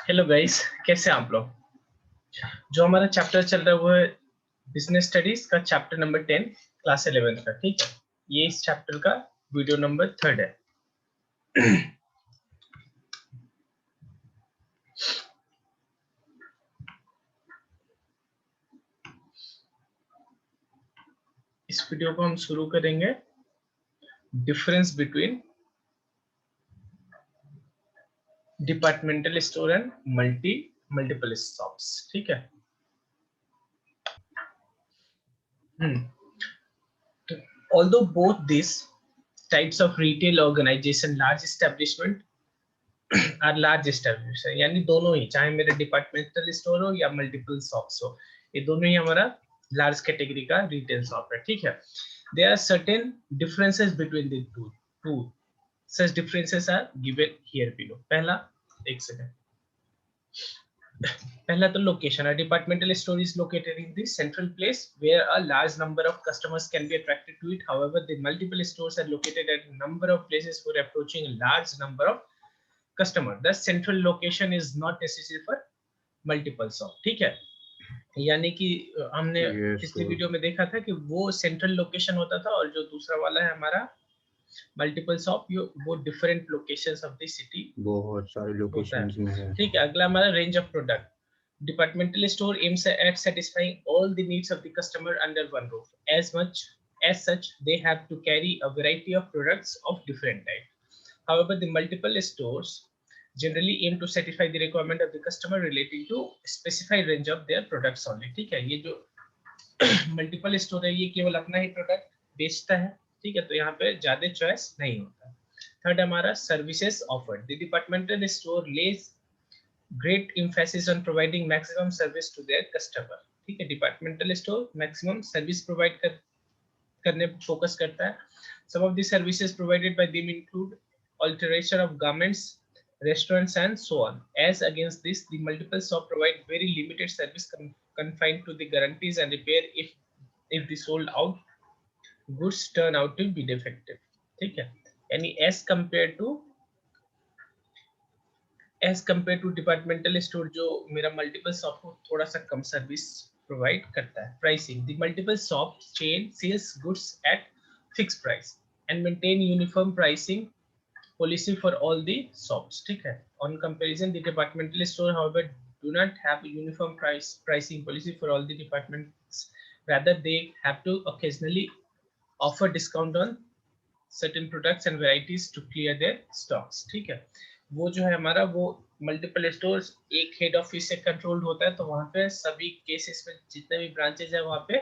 Hello guys, कैसे हैं आप लोग। जो हमारा चैप्टर चल रहा है वो है बिजनेस स्टडीज का चैप्टर नंबर 10 क्लास 11 का। ठीक है, ये इस चैप्टर का वीडियो नंबर 3 है। इस वीडियो को हम शुरू करेंगे difference between departmental store and multiple shops. ठीक है। Although both these types of retail organization, large establishment are large establish है, यानी दोनों ही, चाहे मेरे डिपार्टमेंटल स्टोर हो या मल्टीपल शॉप्स हो, ये दोनों ही हमारा लार्ज कैटेगरी का रिटेल शॉप है। ठीक है। There are certain differences between the two such differences are given here below. पहला, एक सेकंड, पहला तो लोकेशन है। Departmental store is located in the central place where a large number of customers can be attracted to it. However the multiple stores are located at number of places for approaching large number of customer. The central location is not necessary for multiple shop. ठीक है, यानी कि हमने पिछले video में देखा था कि वो सेंट्रल लोकेशन होता था और जो दूसरा वाला है हमारा मल्टीपल शॉप, वो different locations of the city, बहुत सारे लोकेशंस में है। ठीक है। अगला हमारा range of product. Departmental store aims at satisfying all the needs of the customer under one roof. As such, they have to carry a variety of products of different types. However, the multiple stores generally aim to satisfy the requirement of the customer relating to specified range of their products only. ठीक है, ये जो multiple store है ये केवल अपना ही product बेचता है। ठीक है, तो यहाँ पे ज्यादा चॉइस नहीं होता। थर्ड हमारा services offered. The departmental store lays great emphasis on providing maximum service to their customer. ठीक है, departmental store maximum service provide करने पर फोकस करता है। Some of the services provided by them include alteration of garments, restaurants and so on. As against this, the multiple shop provide very limited service confined to the guarantees and repair if the sold out goods turn out to be defective. ठीक है, यानी as compare to departmental store जो मेरा multiple shop को थोड़ा सा कम service provide करता है। Pricing. The multiple shop chain sells goods at fix price and maintain uniform pricing policy for all the shops. ठीक है। On comparison, the departmental store, however, do not have a uniform pricing policy for all the departments. Rather, they have to occasionally offer discount on certain products and varieties to clear their stocks. ठीक है, वो जो है हमारा वो multiple stores एक head office से controlled होता है, तो वहां पे सभी केसेस में जितने भी ब्रांचेस है वहां पे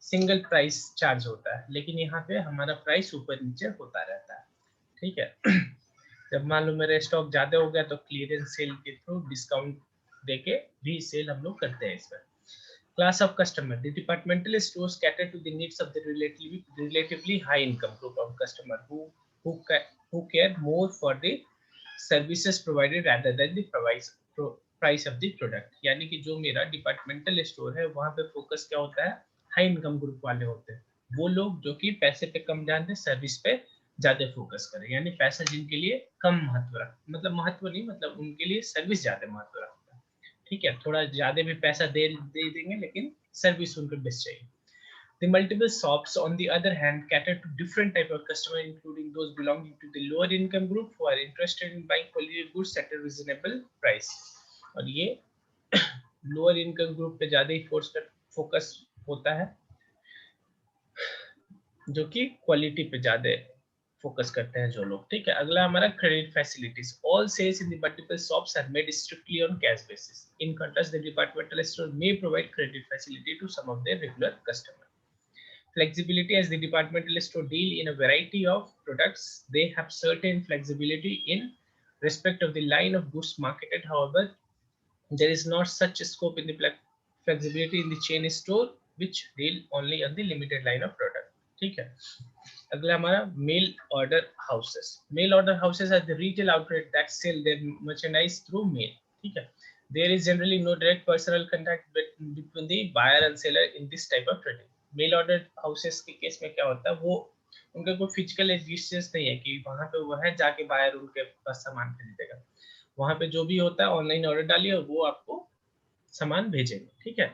सिंगल प्राइस चार्ज होता है, लेकिन यहाँ पे हमारा प्राइस ऊपर नीचे होता रहता है। ठीक है। जब मान लो मेरा स्टॉक ज्यादा हो गया तो क्लियरेंस सेल के थ्रू डिस्काउंट देके भी सेल हम लोग करते हैं इसमें। Class of customer. The departmental stores cater to the needs of the relatively high income group of customer who care more for the services provided rather than the price of the product. यानी कि जो मेरा departmental store है वहां पे focus क्या होता है, हाई इनकम ग्रुप वाले होते हैं, वो लोग जो कि पैसे पे कम ध्यान दें, सर्विस पे ज्यादा फोकस करें, यानी पैसा जिनके लिए कम महत्व रखता, मतलब महत्व नहीं, मतलब उनके लिए सर्विस ज्यादा महत्व रखता है। ठीक है, थोड़ा ज्यादा भी पैसा दे देंगे लेकिन सर्विस उनको बेस्ट चाहिए। The multiple shops, on the other hand, cater to different type of customer, including those belonging to the lower income group who are interested in buying quality goods at a reasonable price. और ये lower income group पे ज्यादा ही focus होता है, जो कि quality पे ज्यादा फोकस करते हैं जो लोग। ठीक है, अगला हमारा credit facilities. All sales in the multiple shops are made strictly on cash basis. In contrast the departmental store may provide credit facility to some of their regular customer. Flexibility. As the departmental store deal in a variety of products, they have certain flexibility in respect of the line of goods marketed. However, there is not such a scope in the flexibility in the chain store, which deal only on the limited line of product. ठीक है, अगला हमारा mail order houses. Mail order houses are the retail outlet that sell their merchandise through mail. ठीक है, there is generally no direct personal contact between the buyer and seller in this type of trading. Mail order houses के case में क्या होता है, वो उनका कोई फिजिकल एग्जिस्टेंस नहीं है कि वहां पे वो है जाके बायर उनके पास सामान खरीदेगा। वहां पे जो भी होता है ऑनलाइन ऑर्डर डालिए, वो आपको सामान भेजेंगे, ठीक है।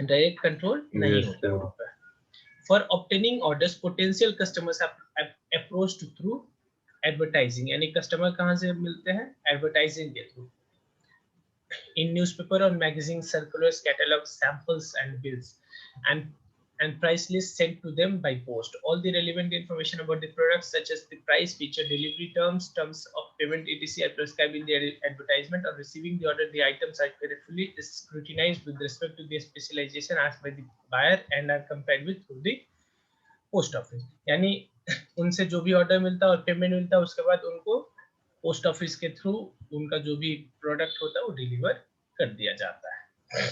डायरेक्ट कंट्रोल नहीं Yes, होता है sir. वहां पे। For obtaining orders potential customers approached through advertising, यानी कस्टमर कहाँ से मिलते हैं, एडवर्टाइजिंग के through, in newspaper or magazine circulars, catalogs, samples and bills, and price lists sent to them by post. All the relevant information about the products such as the price, feature, delivery terms, terms of payment etc are prescribed in the advertisement. On receiving the order, the items are carefully scrutinized with respect to the specialization asked by the buyer and are compared with through the post office. यानी उनसे जो भी order मिलता है और payment मिलता है, उसके बाद उनको पोस्ट ऑफिस के थ्रू उनका जो भी प्रोडक्ट होता है वो डिलीवर कर दिया जाता है।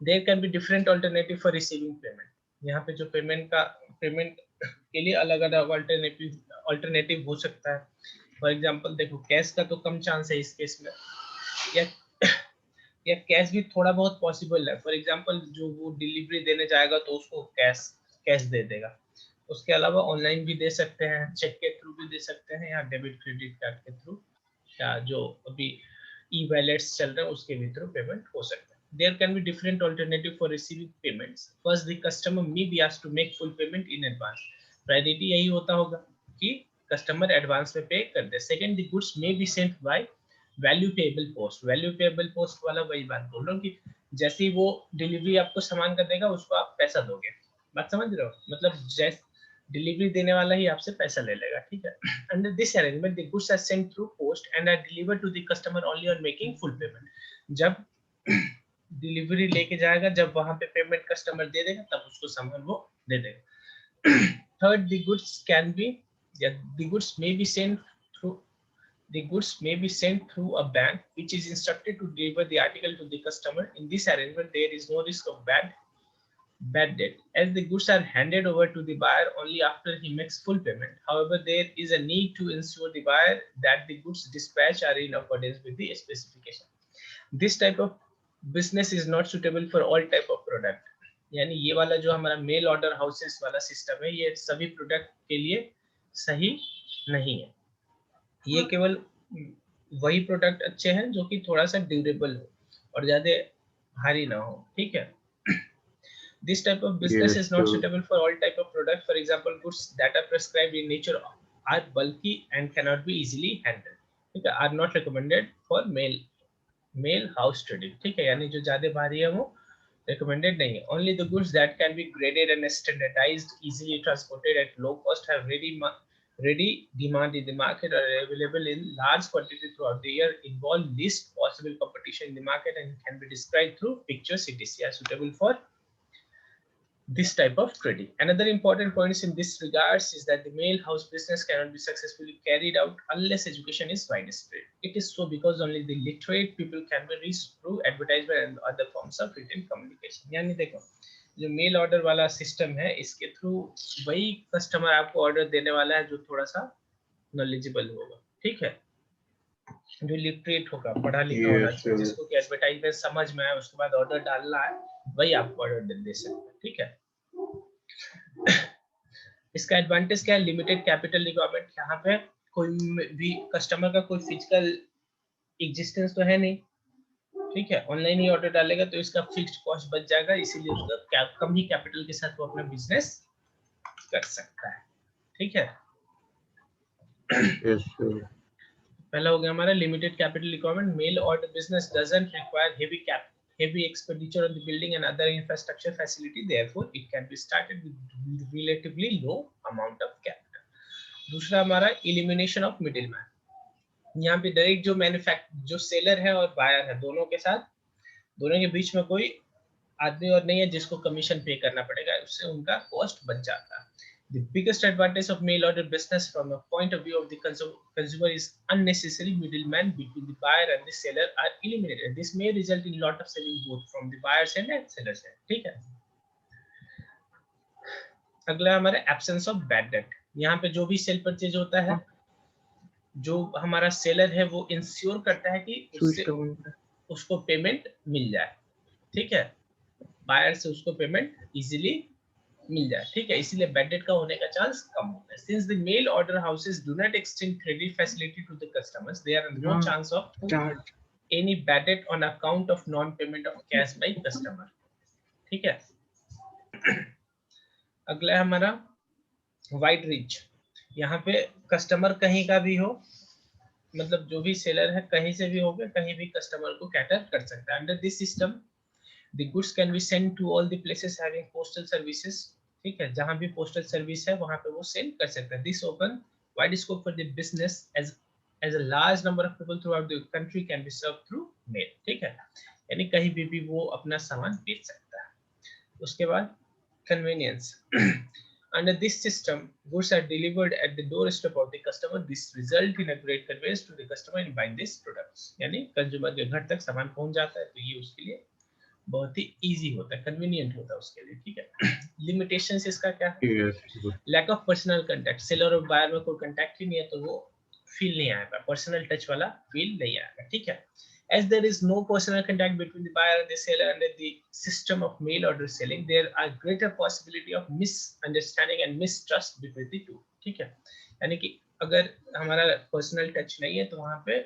There can be different alternative for receiving payment, यहाँ पे जो पेमेंट के लिए अलग अलग अल्टरनेटिव हो सकता है। फॉर एग्जांपल देखो, कैश का तो कम चांस है इस केस में, या या कैश भी थोड़ा बहुत पॉसिबल है। फॉर एग्जांपल जो वो डिलीवरी देने जाएगा तो उसको कैश दे देगा। उसके अलावा ऑनलाइन भी दे सकते हैं, चेक के थ्रू भी दे सकते हैं, या डेबिट क्रेडिट कार्ड के थ्रू, या जो अभी ई वैलेट्स चल रहे हैं उसके भी थ्रू पेमेंट हो सकता है। There can be different alternative for receiving payments. First, the customer may be asked to make full payment in advance. Priority यही होता होगा कि कस्टमर एडवांस में पे कर दे। Second, the goods may be sent by value payable post. Value payable post वाला वही बात बोल रहा हूँ कि जैसे ही वो डिलीवरी आपको सामान कर देगा, उसको आप पैसा दोगे। बात समझ रहे हो, मतलब जैसे डिलीवरी देने वाला ही आपसे पैसा ले लेगा, ठीक है। Under this arrangement the goods are sent through post and are delivered to the customer only on making full payment. जब डिलीवरी लेके जाएगा, जब वहां पे पेमेंट कस्टमर दे देगा, तब उसको सामान वो दे देगा। Third, the goods can be या the goods may be sent through the goods may be sent through a bank which is instructed to deliver the article to the customer. In this arrangement, there is no risk of bad debt, as the goods are handed over to the buyer only after he makes full payment. However, there is a need to ensure the buyer that the goods dispatched are in accordance with the specification. This type of business is not suitable for all type of product. यानी ये वाला जो हमारा mail order houses वाला system है, ये सभी product के लिए सही नहीं है। ये केवल वही प्रोडक्ट अच्छे हैं जो कि थोड़ा सा ड्यूरेबल हो और ज्यादा भारी ना हो, ठीक है। This type of business Yes, is not sir. suitable for all type of product. For example, goods that are prescribed in nature are bulky and cannot be easily handled, ठीक है, are not recommended for mail house trading, ठीक है, यानी जो ज्यादा भारी है वो recommended नहीं है। Only the goods that can be graded and standardized, easily transported at low cost, have ready demand in the market, are available in large quantity throughout the year, involve least possible competition in the market, and can be described through pictures etc, are suitable for this type of trading. Another important point in this regards is that the mail house business cannot be successfully carried out unless education is widespread. It is so because only the literate people can be reached through advertisement and other forms of written communication. यानी देखो, जो mail order वाला system है, इसके through वही customer आपको order देने वाला है जो थोड़ा सा नॉलेजेबल होगा, ठीक है, जो लिटरेट होगा, पढ़ा लिखा होना Yes, चाहिए, sir. जिसको कि एडवर्टाइजमेंट समझ में आए, उसके बाद ऑर्डर डालना है, वही आपको ऑर्डर दे सकता है, ठीक है। इसका एडवांटेज क्या है, लिमिटेड कैपिटल रिक्वायरमेंट। यहाँ पे कोई भी कस्टमर का कोई फिजिकल एग्जिस्टेंस तो है नहीं, ठीक है, ऑनलाइन ही ऑर्डर डालेगा तो इसका फिक्स्ड कॉस्ट बच जाएगा, इसीलिए उसका कम ही कैपिटल के साथ वो अपना बिजनेस कर सकता है, ठीक है। Yes, sir. पहला हो गया हमारा limited capital requirement. Mail order business doesn't require heavy expenditure on the building and other infrastructure facility, therefore it can be started with relatively low amount of capital. दूसरा हमारा elimination of middleman। यहाँ पे direct जो seller है और buyer है, दोनों के बीच में कोई आदमी और नहीं है जिसको कमीशन पे करना पड़ेगा, उससे उनका कॉस्ट बच जाता है। The biggest advantage of mail order business from a point of view of the consumer is unnecessary middleman between the buyer and the seller are eliminated. This may result in lot of saving both from the buyer's end and seller's end, ठीक है। अगला हमारा absence of bad debt। यहाँ पे जो भी cell purchase होता है, जो हमारा सेलर है वो इंश्योर करता है कि उसको पेमेंट मिल जाए, ठीक है, बायर से उसको पेमेंट इजीली मिल जाए, ठीक है, इसीलिए बैड डेट का होने का चांस कम होता है। Since the mail order houses do not extend credit facility to the customers, there are no chance of any bad debt on account of non payment of cash by customer, ठीक है। अगला है हमारा wide reach. यहाँ पे customer कहीं का भी हो, मतलब जो भी सेलर है कहीं से भी होगा, कहीं भी कस्टमर को कैटर कर सकता है। Under this system the goods can be send to all the places having postal services, ठीक है, जहां भी पोस्टल सर्विस है वहां पे वो सेंड कर सकता है। This open wide scope for the business as a large number of people throughout the country can be serve through mail, ठीक है, यानी कहीं भी वो अपना सामान बेच सकता है। उसके बाद convenience. Under this system, goods are delivered at the doorstep of the customer. This result in a great convenience to the customer in buying these products. यानी कंज्यूमर के घर तक सामान पहुंच जाता है, तो ये उसके लिए बहुत ही इजी होता है, कन्वीनियंट होता है उसके लिए, ठीक है। लिमिटेशंस इसका क्या है? Lack of personal contact, seller और बायर में कोई कांटेक्ट ही नहीं है तो वो फील नहीं आएगा, पर्सनल टच वाला फील नहीं आएगा, ठीक है। As there is no personal contact between the buyer and the seller under the system of mail order selling, there are greater possibility of misunderstanding and mistrust between the two, ठीक है। यानी कि अगर हमारा पर्सनल टच नहीं है तो वहां पे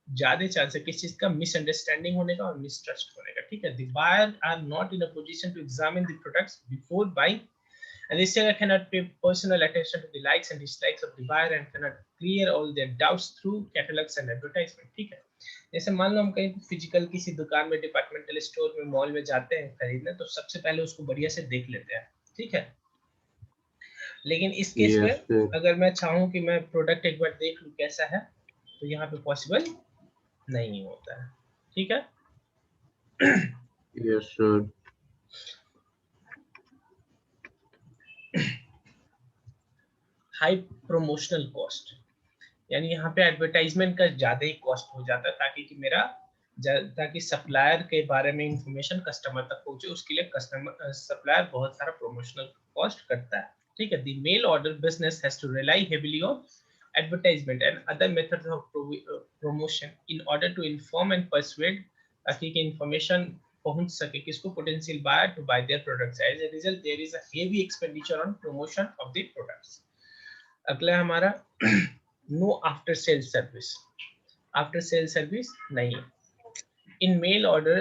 ज्यादा चांस है किस चीज का मिसअंडरस्टैंडिंग होने का और मिसट्रस्ट होने का, ठीक है। The buyer are not in a position to examine the products before buying, and the seller cannot pay personal attention to the likes and dislikes of the buyer and cannot clear all their doubts through catalogs and advertisement, ठीक है। जैसे मान लो हम कहीं physical किसी दुकान में, departmental store में, मॉल में जाते हैं खरीदने, तो सबसे पहले उसको बढ़िया से देख लेते हैं, ठीक है। लेकिन इस केस में अगर मैं चाहूँ कि मैं प्रोडक्ट एक बार देख लूँ कैसा है, तो यहाँ पे पॉसिबल नहीं होता है, ठीक है। Yes, sir. High promotional cost, यानी यहाँ पे एडवर्टाइजमेंट का ज्यादा ही कॉस्ट हो जाता है ताकि सप्लायर के बारे में इंफॉर्मेशन कस्टमर तक पहुंचे, उसके लिए कस्टमर सप्लायर बहुत सारा प्रोमोशनल कॉस्ट करता है, ठीक है। The mail order business has to rely heavily on advertisement and other methods of promotion in order to inform and persuade, ताकि इंफॉर्मेशन पहुंच सके किसको, potential buyer to buy their products. As a result there is a heavy expenditure on promotion of the products. अगला हमारा no after sale service, after sale service नहीं है। In mail order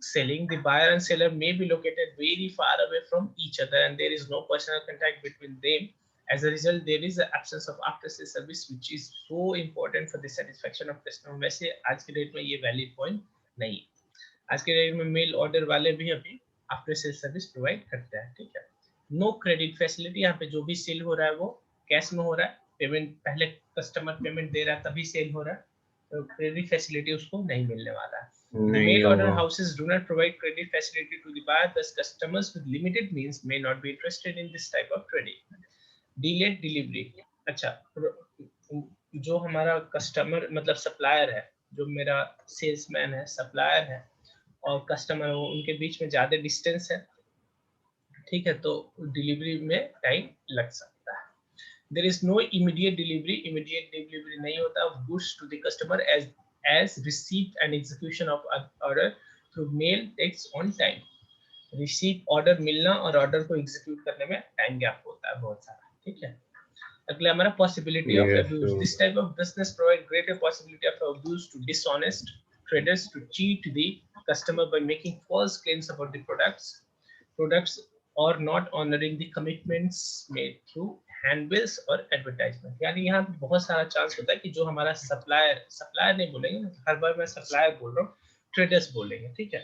selling, the buyer and seller may be located very far away from each other and there is no personal contact between them. As a result, there is the absence of after sale service, which is so important for the satisfaction of customer. वैसे आज के date में ये valid point नहीं है। आज के date में मेल ऑर्डर वाले भी अभी आफ्टर सेल सर्विस प्रोवाइड करते हैं, ठीक है। नो क्रेडिट फैसिलिटी, यहाँ पे जो भी सेल हो रहा है वो कैश में हो रहा है, पेमेंट पहले कस्टमर पेमेंट दे रहा है तभी सेल हो रहा है, तो क्रेडिट फैसिलिटी उसको नहीं मिलने वाला है। The mail order houses do not provide credit facility to the buyer, thus customers with limited means may not be interested in this type of trading. Delayed delivery, अच्छा, जो हमारा कस्टमर मतलब supplier है, जो मेरा सेल्समैन है, supplier है और कस्टमर हो, उनके बीच में ज्यादा डिस्टेंस है, ठीक है, तो डिलीवरी में टाइम लग सकता है। There is no immediate delivery नहीं होता of goods to the customer as receipt and execution of order through mail takes on time. Receipt order मिलना और order को execute करने में time gap होता है बहुत सारा, ठीक है। अगला हमारा possibility of abuse. This type of business provide greater possibility of abuse to dishonest traders to cheat the customer by making false claims about the products or not honoring the commitments made through हैंडबिल्स और advertisement. यानी यहाँ पे बहुत सारा chance होता है कि जो हमारा सप्लायर नहीं बोलेंगे, हर बार मैं सप्लायर बोल रहा हूँ, ट्रेडर्स बोलेंगे, ठीक है।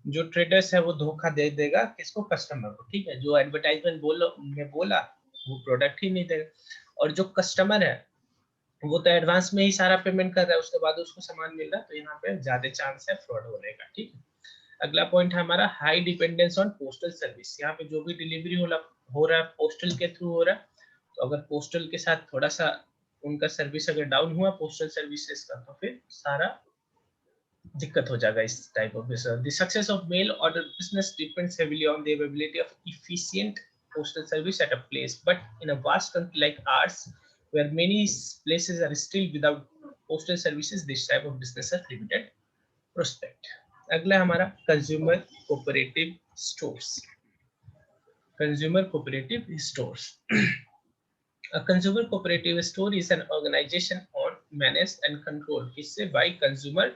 जो ट्रेडर्स है वो धोखा दे देगा किसको, कस्टमर को, ठीक है। जो एडवर्टाइजमेंट बोला वो प्रोडक्ट ही नहीं देगा, और जो कस्टमर है वो तो एडवांस में ही सारा पेमेंट कर रहा है, उसके बाद उसको सामान मिल रहा है, तो यहाँ पे ज्यादा चांस है फ्रॉड होने का, ठीक है। अगला पॉइंट है हमारा high dependence on postal service. यहाँ पे जो भी डिलीवरी हो रहा है पोस्टल के थ्रू हो रहा है, तो अगर पोस्टल के साथ थोड़ा सा उनका सर्विस अगर डाउन हुआ पोस्टल सर्विसेज का, तो फिर सारा दिक्कत हो जाएगा इस type of business. The success of male order business depends heavily on the availability of efficient postal service at a place, but in a vast country like ours where many places are still without postal services, this type of business has limited prospect. अगला हमारा consumer cooperative stores. consumer cooperative stores. A consumer cooperative store is an organization owned, managed and controlled किससे by consumer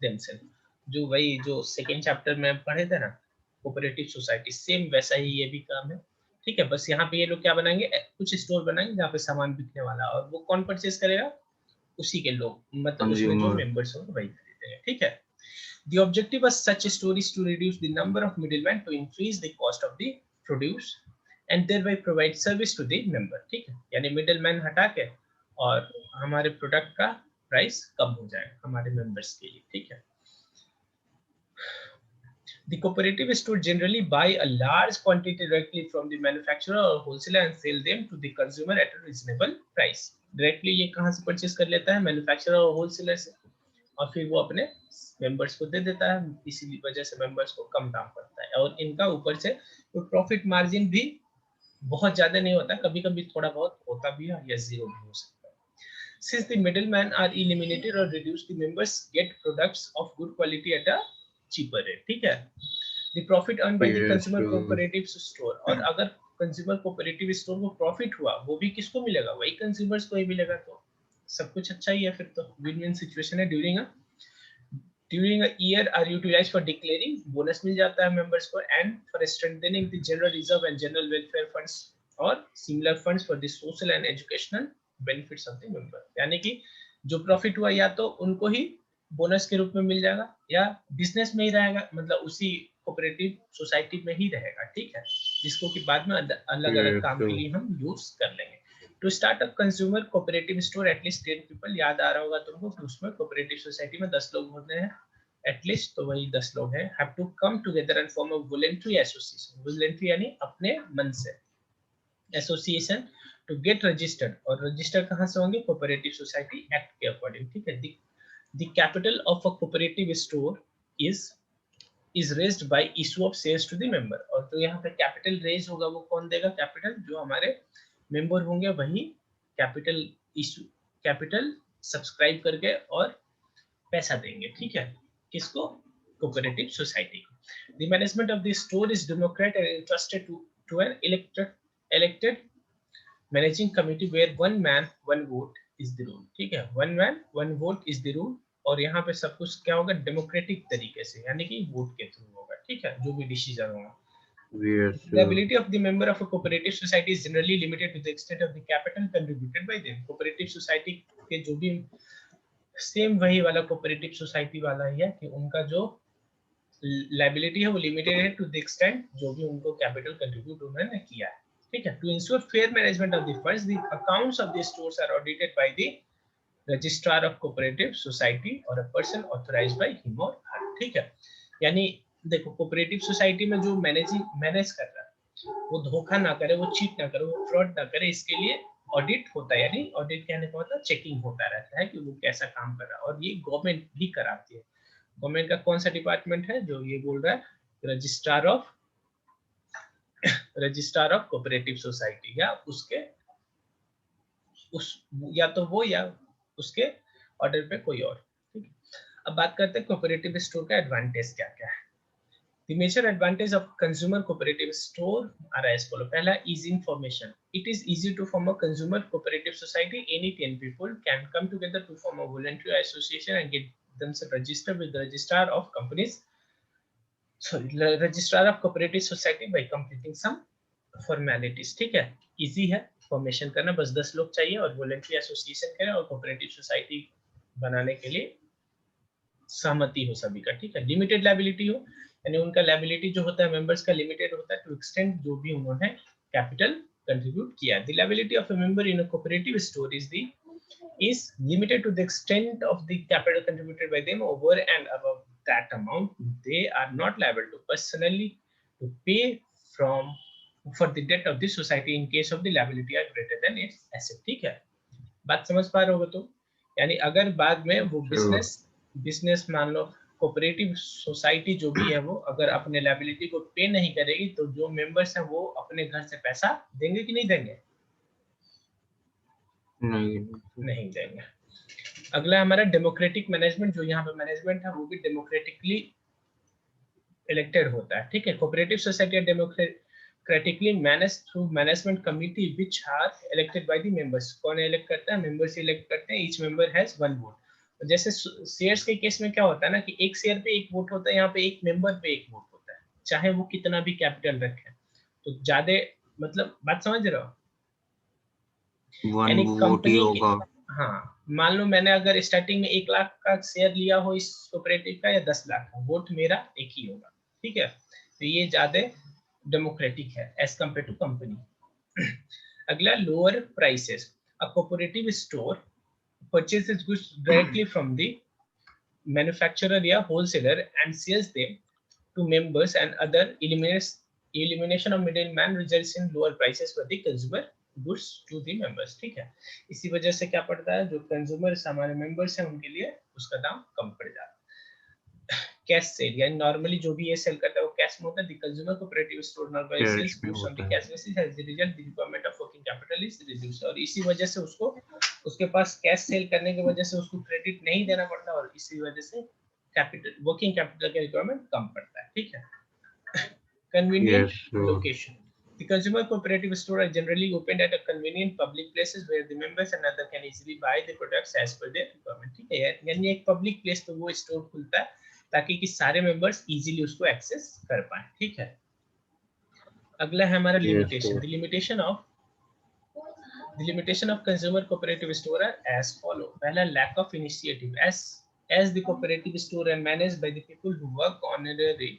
themselves. जो वही जो second chapter में पढ़े थे ना कोऑपरेटिव सोसाइटी, सेम वैसा ही ये भी काम है, ठीक है। बस यहाँ पे ये लोग क्या बनाएंगे, कुछ स्टोर बनाएंगे जहाँ पे सामान बिकने वाला, और वो कौन परचेज करेगा, उसी के लोग, मतलब उसमें जो मेंबर्स होंगे वही खरीदेंगे, ठीक है। The objective of such a store is to reduce the number of middlemen to increase the cost of the produce and thereby provide service to the member, ठीक है। यानी मिडलमैन हटा के और हमारे प्रोडक्ट का प्राइस कम हो जाए हमारे मेंबर्स के लिए, ठीक है। The cooperative store generally buy a large quantity directly from the manufacturer or wholesaler and sell them to the consumer at a reasonable price. Directly ये कहाँ से परचेज कर लेता है, मैन्युफैक्चरर और होलसेलर से, और फिर वो अपने मेंबर्स को दे देता है, इसी वजह से मेंबर्स को कम दाम पड़ता है। और इनका ऊपर से प्रॉफिट मार्जिन भी बहुत ज्यादा नहीं होता, कभी कभी थोड़ा बहुत होता भी है या जीरो भी हो सकता है। Since the middlemen are eliminated or reduced, the members get products of good quality at a cheaper rate, ठीक है। The profit earned by the consumer cooperative store, और अगर कंज्यूमर कोऑपरेटिव स्टोर को प्रॉफिट हुआ वो भी किसको मिलेगा, वही कंज्यूमर्स को ही मिलेगा, तो सब कुछ अच्छा ही है फिर तो, विन विन सिचुएशन है। During a year are utilized for declaring, bonus मिल जाता है मेंबर्स को, and for strengthening the general reserve and general welfare funds और similar funds for the social and educational benefits of the member. यानी कि जो profit हुआ या तो उनको ही बोनस के रूप में मिल जाएगा या बिजनेस में ही रहेगा, मतलब उसी कोऑपरेटिव सोसाइटी में ही रहेगा, ठीक है, जिसको कि बाद में अलग अलग काम के लिए हम यूज कर लेंगे। To start up consumer cooperative store at least 10 people, याद आ रहा होगा तुमको कि उसमें कोऑपरेटिव सोसाइटी में 10 लोग होते हैं एटलीस्ट, तो वही 10 लोग हैं। Have to come together and form a voluntary association, voluntary यानी अपने मन से, एसोसिएशन टू गेट रजिस्टर्ड, और रजिस्टर कहाँ से होंगे, कोऑपरेटिव सोसाइटी एक्ट के अकॉर्डिंग, ठीक है। The capital of a cooperative store is raised by issue of shares to the member, और तो यहाँ पे कैपिटल रेज होगा वो कौन देगा, कैपिटल जो हमारे मेंबर होंगे वही कैपिटल इशू, कैपिटल सब्सक्राइब करके और पैसा देंगे, ठीक है, किसको, कोऑपरेटिव सोसाइटी को। The management of the store is democratic and entrusted to an elected managing committee where one man one vote is the rule, ठीक है, one man one vote is the rule, और यहाँ पे सब कुछ क्या होगा, डेमोक्रेटिक तरीके से, यानी कि वोट के थ्रू होगा, ठीक है, जो भी डिसीजन होगा। The ability of the member of a cooperative society is generally limited to the extent of the capital contributed by them. Cooperative society के जो भी सेम वही वाला कोऑपरेटिव सोसाइटी वाला ही है कि उनका जो लायबिलिटी है वो लिमिटेड है टू द एक्सटेंट जो भी उनको कैपिटल कंट्रीब्यूट उन्होंने किया है, ठीक है। To ensure fair management of the funds, the accounts of the stores are audited by the registrar of cooperative society or a person authorised by him or her, ठीक है। यानी देखो कोऑपरेटिव सोसाइटी में जो मैनेज कर रहा है वो धोखा ना करे, वो चीट ना करे, वो फ्रॉड ना करे, इसके लिए ऑडिट होता है, यानी ऑडिट कहने का मतलब चेकिंग होता रहता है कि वो कैसा काम कर रहा है, और ये गवर्नमेंट भी कराती है। गवर्नमेंट का कौन सा डिपार्टमेंट है जो ये बोल रहा है, रजिस्ट्रार ऑफ कोऑपरेटिव सोसाइटी, या उसके या तो वो या उसके ऑर्डर पे कोई और, ठीक है। अब बात करते हैं कोऑपरेटिव स्टोर का एडवांटेज क्या क्या है। The major advantage of consumer cooperative store are as follows. पहला, easy information. It is easy to form a consumer cooperative society. Any 10 people can come together to form a voluntary association and get themselves registered with the registrar of companies. Sorry, registrar of cooperative society by completing some formalities. ठीक है, easy है formation करना, बस 10 लोग चाहिए और voluntary association करें और कोऑपरेटिव सोसाइटी बनाने के लिए सहमति हो सभी का, ठीक है। लिमिटेड लायबिलिटी हो, यानी उनका लायबिलिटी जो होता है मेंबर्स का लिमिटेड होता है टू एक्सटेंड जो भी उन्होंने कैपिटल कंट्रीब्यूट किया। The liability of a member in a cooperative store is limited to the extent of the capital contributed by them. Over and above that amount, they are not liable to personally to pay for the debt of the society in case of the liability are greater than its asset, ठीक है। बात समझ पा रहे हो तो, यानी अगर बाद में वो बिजनेस मान लो कोऑपरेटिव सोसाइटी जो भी है वो अगर अपने लायबिलिटी को पे नहीं करेगी तो जो मेंबर्स हैं वो अपने घर से पैसा देंगे कि नहीं देंगे, नहीं देंगे। अगला हमारा डेमोक्रेटिक मैनेजमेंट, जो यहाँ पे मैनेजमेंट है वो भी डेमोक्रेटिकली इलेक्टेड होता है, ठीक है। Cooperative society critically managed through management committee which are elected by the members. कौन elect करता है? Members elect करते हैं. Each member has one vote. जैसे शेयर्स के केस में क्या होता है ना कि एक शेयर पे एक वोट होता है, यहाँ पे एक मेंबर पे एक वोट होता है, चाहे वो कितना भी कैपिटल रखे. तो ज्यादा मतलब बात समझ रहे हो? यानी कंपनी की, हाँ मान लो मैंने अगर स्टार्टिंग में 1 लाख का शेयर लिया हो इस कोऑपरेटिव का या 10 लाख का, वोट मेरा एक ही होगा. ठीक है, तो ये ज्यादा डेमोक्रेटिक है एज कम्पेयर टू कंपनी. अगला lower prices. A cooperative store purchases goods directly from the manufacturer या wholesaler and sells them to members and other elimination of middleman results in lower prices for the consumer goods to the members. ठीक है, इसी वजह से क्या पड़ता है, जो कंज्यूमर्स हमारे मेंबर्स हैं उनके लिए उसका दाम कम पड़ जाता है. कैश सेल यानी नॉर्मली जो भी ये सेल करता है वो कैश में होता है. The consumer cooperative store normally sells goods on the cash basis as the result the requirement of working capital is reduced. और इसी वजह से उसको उसके पास कैश सेल करने की वजह से उसको क्रेडिट नहीं देना पड़ता और इसी वजह से कैपिटल वर्किंग कैपिटल का रिक्वायरमेंट कम पड़ता है. ठीक है. Convenient location. The consumer cooperative store are generally opened at a convenient public places where the members and others can easily buy the products as per their requirement. ठीक है, यानी एक public place पे वो स्टोर खुलता है ताकि कि सारे मेंबर्स इजीली उसको एक्सेस कर पाए. ठीक है. अगला है हमारा limitation. The limitation of consumer cooperative store are as follow. पहला, lack of initiative. As the cooperative store are managed by the people who work honorary,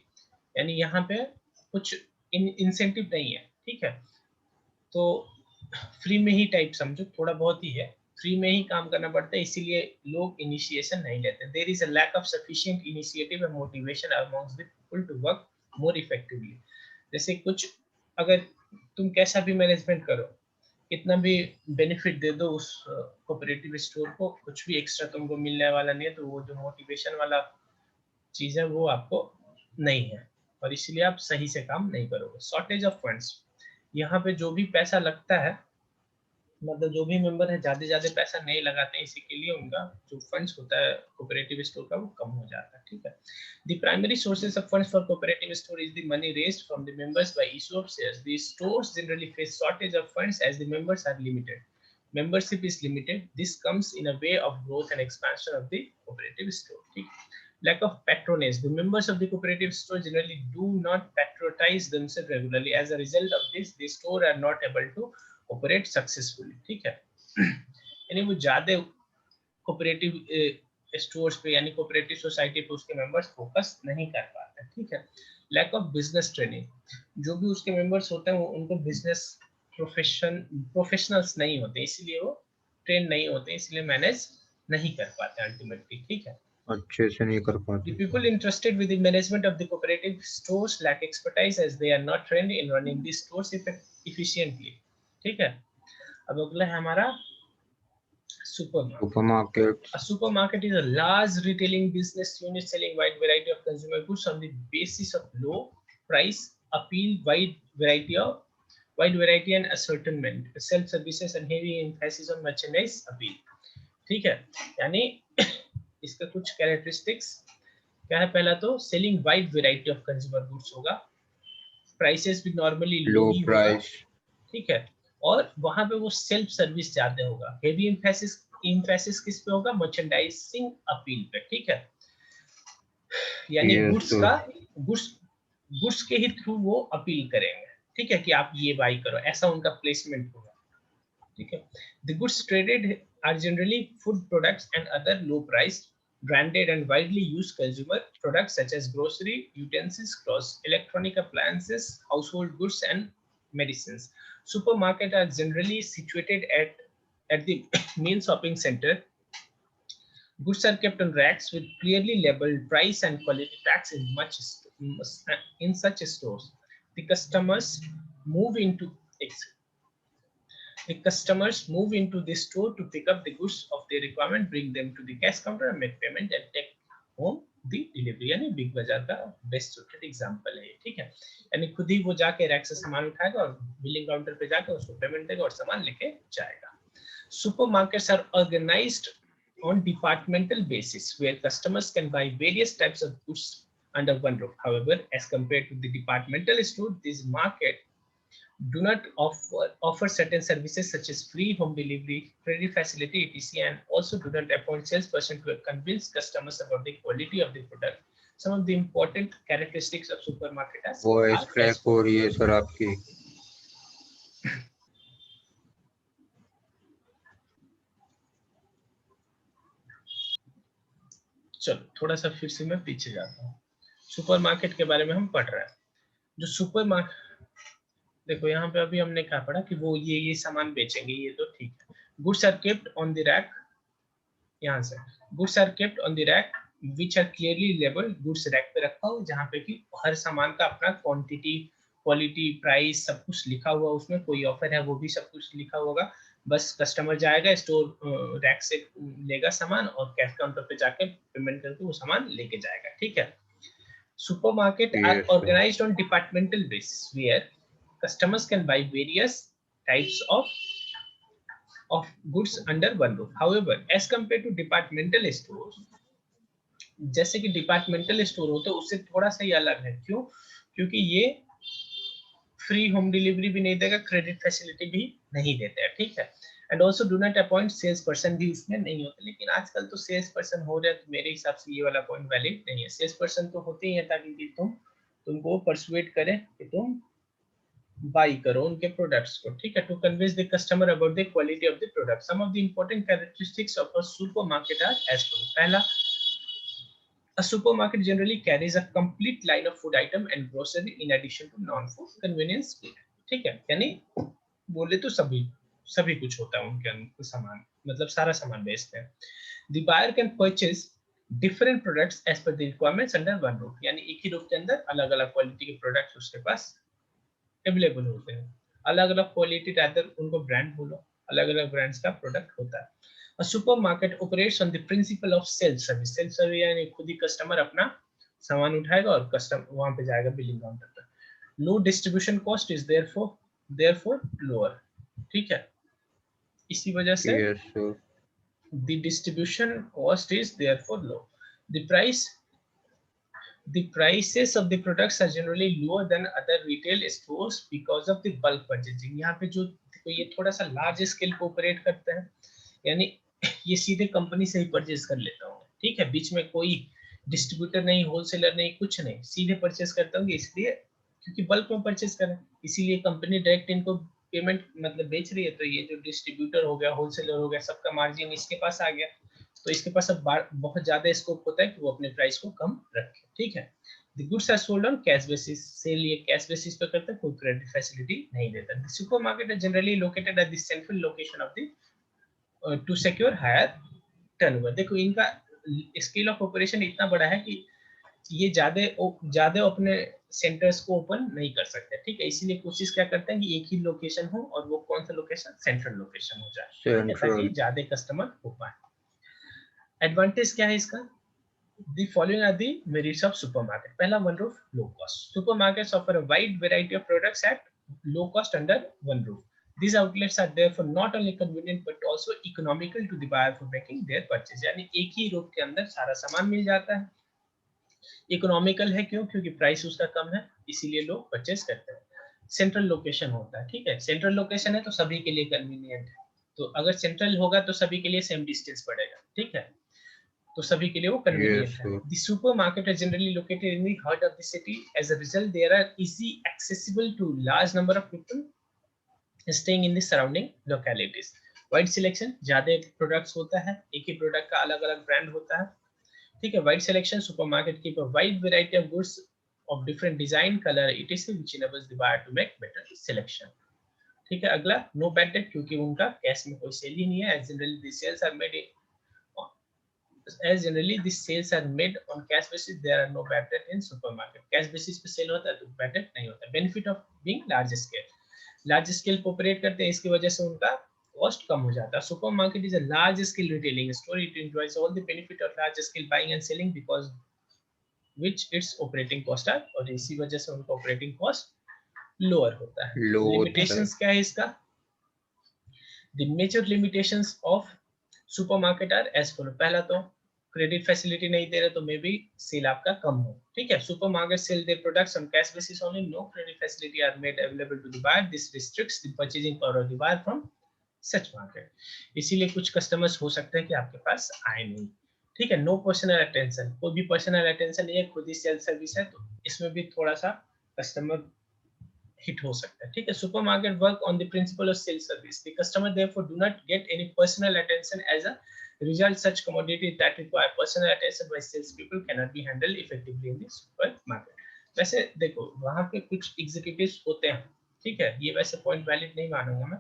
यानी यहाँ पे कुछ इंसेंटिव नहीं है. ठीक है, तो फ्री में ही टाइप समझो, थोड़ा बहुत ही है, फ्री में ही काम करना पड़ता है, इसीलिए लोग इनिशिएशन नहीं लेते. There is a lack of sufficient initiative and motivation amongst the people to work more effectively. जैसे कुछ अगर तुम कैसा भी मैनेजमेंट करो, कितना भी बेनिफिट दे दो उस कोऑपरेटिव स्टोर को, कुछ भी एक्स्ट्रा तुमको मिलने वाला नहीं है, तो वो जो मोटिवेशन वाला चीज है वो आपको नहीं है और इसलिए आप सही से काम नहीं करोगे. Shortage of funds. यहाँ पे जो भी पैसा लगता है, मतलब जो भी मेंबर है ज्यादा पैसा नहीं लगाते हैं, इसी के लिए उनका जो फंड्स होता है कोऑपरेटिव स्टोर का वो कम हो जाता है. ठीक है. The primary sources of funds for cooperative store is the money raised from the members by issue of shares. The stores generally face shortage of funds as the members are limited. Membership is limited. This comes in a way of growth and expansion of the cooperative store. ठीक. Lack of patronage. The members of the cooperative store generally do not patronize themselves regularly. As a result of this, the store are not able to operate successfully. ठीक है. यानी वो ज्यादा cooperative stores पे यानी cooperative society पे उसके members focus नहीं कर पाते. ठीक है. Lack of business training. जो भी उसके मेंबर्स होते हैं वो उनको बिजनेस प्रोफेशनल्स नहीं होते, इसलिए वो ट्रेन नहीं होते, इसलिए मैनेज नहीं कर पाते अल्टीमेटली. ठीक है, अच्छे से नहीं कर पाते. The people interested with the management of the cooperative stores lack expertise as they are not trained in running the stores efficiently. ठीक है. अब अगला है हमारा supermarket. A supermarket is a large retailing business unit selling wide variety of consumer goods on the basis of low price, appeal, wide variety and assortment, self services and heavy emphasis on merchandise appeal. ठीक है, यानी इसका कुछ characteristics क्या है. पहला तो selling wide variety of consumer goods होगा, प्राइसेस भी नॉर्मली लो ही होगा. ठीक है, और वहां पे वो सेल्फ सर्विस ज्यादा होगा. हेवी एम्फेसिस किस पे होगा? मर्चेंडाइजिंग अपील पे. ठीक है, यानी गुड्स के ही थ्रू वो अपील करेंगे. ठीक है, कि आप ये बाई करो, ऐसा उनका प्लेसमेंट होगा. ठीक है. The goods traded are generally food products and other low priced, branded and widely used consumer products such as grocery, utensils, clothes, electronic appliances, household goods and medicines. Supermarkets are generally situated at the main shopping center. Goods are kept on racks with clearly labeled price and quality tags in such stores. The customers move into the store to pick up the goods of their requirement, bring them to the cash counter and make payment and take home the delivery. यानी big बाजार का best suited example है. ठीक है, यानी खुद ही वो जाके रैक से सामान उठाएगा और बिलिंग काउंटर पे जाके उसको पेमेंट देगा और सामान लेके जाएगा. Supermarkets are organized on departmental basis where customers can buy various types of goods under one roof. However, as compared to the departmental store, this market do not offer certain services such as free home delivery, credit facility, etc., and also do not appoint salesperson to convince customers about the quality of the product. Some of the important characteristics of supermarketers voice are crack as हो follows. रही है sir आपकी. चलो थोड़ा सा फिर से मैं पीछे जाता हूँ. सुपरमार्केट के बारे में हम पढ़ रहे हैं. जो सुपरमार्केट, देखो यहाँ पे अभी हमने क्या पढ़ा कि वो ये सामान बेचेंगे, ये तो ठीक है. Goods are kept on the rack, यहाँ से goods are kept on the rack which are clearly labelled. Goods rack पे रखा हो जहाँ पे कि हर सामान का अपना क्वांटिटी, क्वालिटी, प्राइस सब कुछ लिखा हुआ, उसमें कोई ऑफर है वो भी सब कुछ लिखा होगा. बस कस्टमर जाएगा स्टोर रैक से लेगा सामान और कैश काउंटर पे जाके पेमेंट करके वो सामान लेके जाएगा. ठीक है. Supermarket are Yes, sir. organized on departmental basis where customers can buy various types of goods under one roof. However, as compared to departmental stores, जैसे कि डिपार्टमेंटल स्टोर होते हैं उससे थोड़ा सा ही अलग है. क्यों? क्योंकि ये फ्री होम डिलीवरी भी नहीं देगा, क्रेडिट फैसिलिटी भी नहीं देते हैं. ठीक है. And also do not appoint sales person भी इसमें नहीं होते. लेकिन आजकल तो सेल्स पर्सन हो रहे हैं तो मेरे हिसाब से ये वाला पॉइंट वैलिड नहीं है. सेल्स पर्सन तो होते ही है ताकि कि तुमको परसुएट करें कि तुम बाई करो उनके प्रोडक्ट्स को. ठीक है. To convince the customer about the quality of the product. Some of the important characteristics of a supermarket are as follows. पहला, a supermarket generally carries a complete line of food item and grocery in addition to non-food convenience good. ठीक है. यानी बोले तो सभी कुछ होता है उनके अंदर सामान, मतलब सारा सामान बेचते हैं. The buyer can purchase different products as per the requirements under one roof. यानी एक ही रूफ के अंदर अलग अलग क्वालिटी के प्रोडक्ट्स उसके पास अवेलेबल होते हैं. अलग अलग क्वालिटी, रादर उनको ब्रांड बोलो, अलग अलग ब्रांड्स का प्रोडक्ट होता है. A supermarket operates on the principle of self service. Self service यानी खुद ही कस्टमर अपना सामान उठाएगा और कस्टमर वहां पे जाएगा बिलिंग काउंटर पर. Low distribution cost is therefore lower. ठीक है. इसी वजह से Yes, sir. the distribution cost is therefore low. The prices of the products are generally lower than other retail stores because of the bulk purchasing. यहाँ पे जो ये थोड़ा सा लार्ज स्केल पे ऑपरेट करते हैं, यानी ये सीधे कंपनी से ही परचेज कर लेता हूँ. ठीक है. बीच में कोई डिस्ट्रीब्यूटर नहीं, होलसेलर नहीं, कुछ नहीं, सीधे परचेज करता हूँ. इसलिए क्योंकि बल्क में परचेज करें इसीलिए कंपनी डायरेक्ट इनको पेमेंट मतलब बेच रही है. तो ये जो डिस्ट्रीब्यूटर हो गया, होलसेलर हो गया, सबका मार्जिन इसके पास आ गया. तो इसके पास अब बहुत ज्यादा स्कोप होता है कि वो अपने प्राइस को कम रखे. ठीक है. The goods are sold on cash basis. Sale ये कैश बेसिस पे करते हैं, कोई क्रेडिट फैसिलिटी नहीं देता. The supermarket is generally located at the central location of the to secure higher turnover. देखो इनका स्केल ऑफ ऑपरेशन इतना बड़ा है कि ये ज्यादा अपने सेंटर्स को ओपन नहीं कर सकते. ठीक है. इसीलिए कोशिश क्या करते हैं कि एक ही लोकेशन हो और वो कौन सा लोकेशन, सेंट्रल लोकेशन हो जाए. ठीक है. ताकि ज्यादा कस्टमर हो पाए. एडवांटेज क्या है इसका? The following are the merits of supermarket. पहला, one roof, low cost. Supermarkets offer a wide variety of products at low cost under one roof. These outlets are therefore not only convenient but also economical to the buyer for making their purchase. यानी एक ही roof के अंदर सारा सामान मिल जाता है. Economical है क्यों? क्योंकि प्राइस उसका कम है, इसीलिए लोग परचेज करते हैं. सेंट्रल लोकेशन होता है. ठीक है. सेंट्रल लोकेशन है तो सभी के लिए कन्वीनियंट है. तो अगर सेंट्रल होगा तो सभी के लिए सेम डिस्टेंस पड़ेगा. ठीक है. तो सभी के लिए वो कन्वीनियंट है. The supermarket are generally located in the heart of the city. As a result, they are easy accessible to large number of people staying in the surrounding localities. Wide selection, ज्यादा products होता है, एक ही product का अलग अलग brand होता है. ठीक है. Wide selection, supermarket keep a wide variety of goods of different design, color, etc., which enables the buyer to make better selection. ठीक है. अगला, no bad debt, क्योंकि उनका कैश में कोई सेल ही नहीं है. As generally the sales are made on cash basis, there are no bad debt in supermarket. Cash basis पे सेल होता है तो bad debt नहीं होता. Benefit of being large scale पे ऑपरेट करते हैं, इसकी वजह से उनका कॉस्ट कम हो जाता है. Supermarket is a large scale retailing store. It enjoys all the benefit of large scale buying and selling because which its operating cost are, और इसी वजह से उनका ऑपरेटिंग कॉस्ट लोअर होता है. लिमिटेशंस क्या है इसका? The major limitations of supermarket are as follow. पहला तो क्रेडिट फैसिलिटी नहीं दे रहे तो मे बी सेल आपका कम हो, ठीक है। Supermarket sell their products on cash basis only, no credit facility are made available to the buyer, this restricts the purchasing power of the buyer from such market. इसीलिए कुछ customers हो सकते हैं कि आपके पास आए नहीं, ठीक है। नो पर्सनल अटेंशन, कोई भी पर्सनल अटेंशन नहीं है, खुद ही सेल्फ सर्विस है, तो इसमें भी थोड़ा सा कस्टमर हिट हो सकता है, ठीक है। Supermarket work on the principle of self service, the customer therefore do not get any personal attention as a result. Such commodities that require personal attention by sales people cannot be handled effectively in the supermarket. वैसे देखो वहां पे कुछ executives होते हैं, ठीक है, ये वैसे पॉइंट वैलिड नहीं मानूंगा मैं।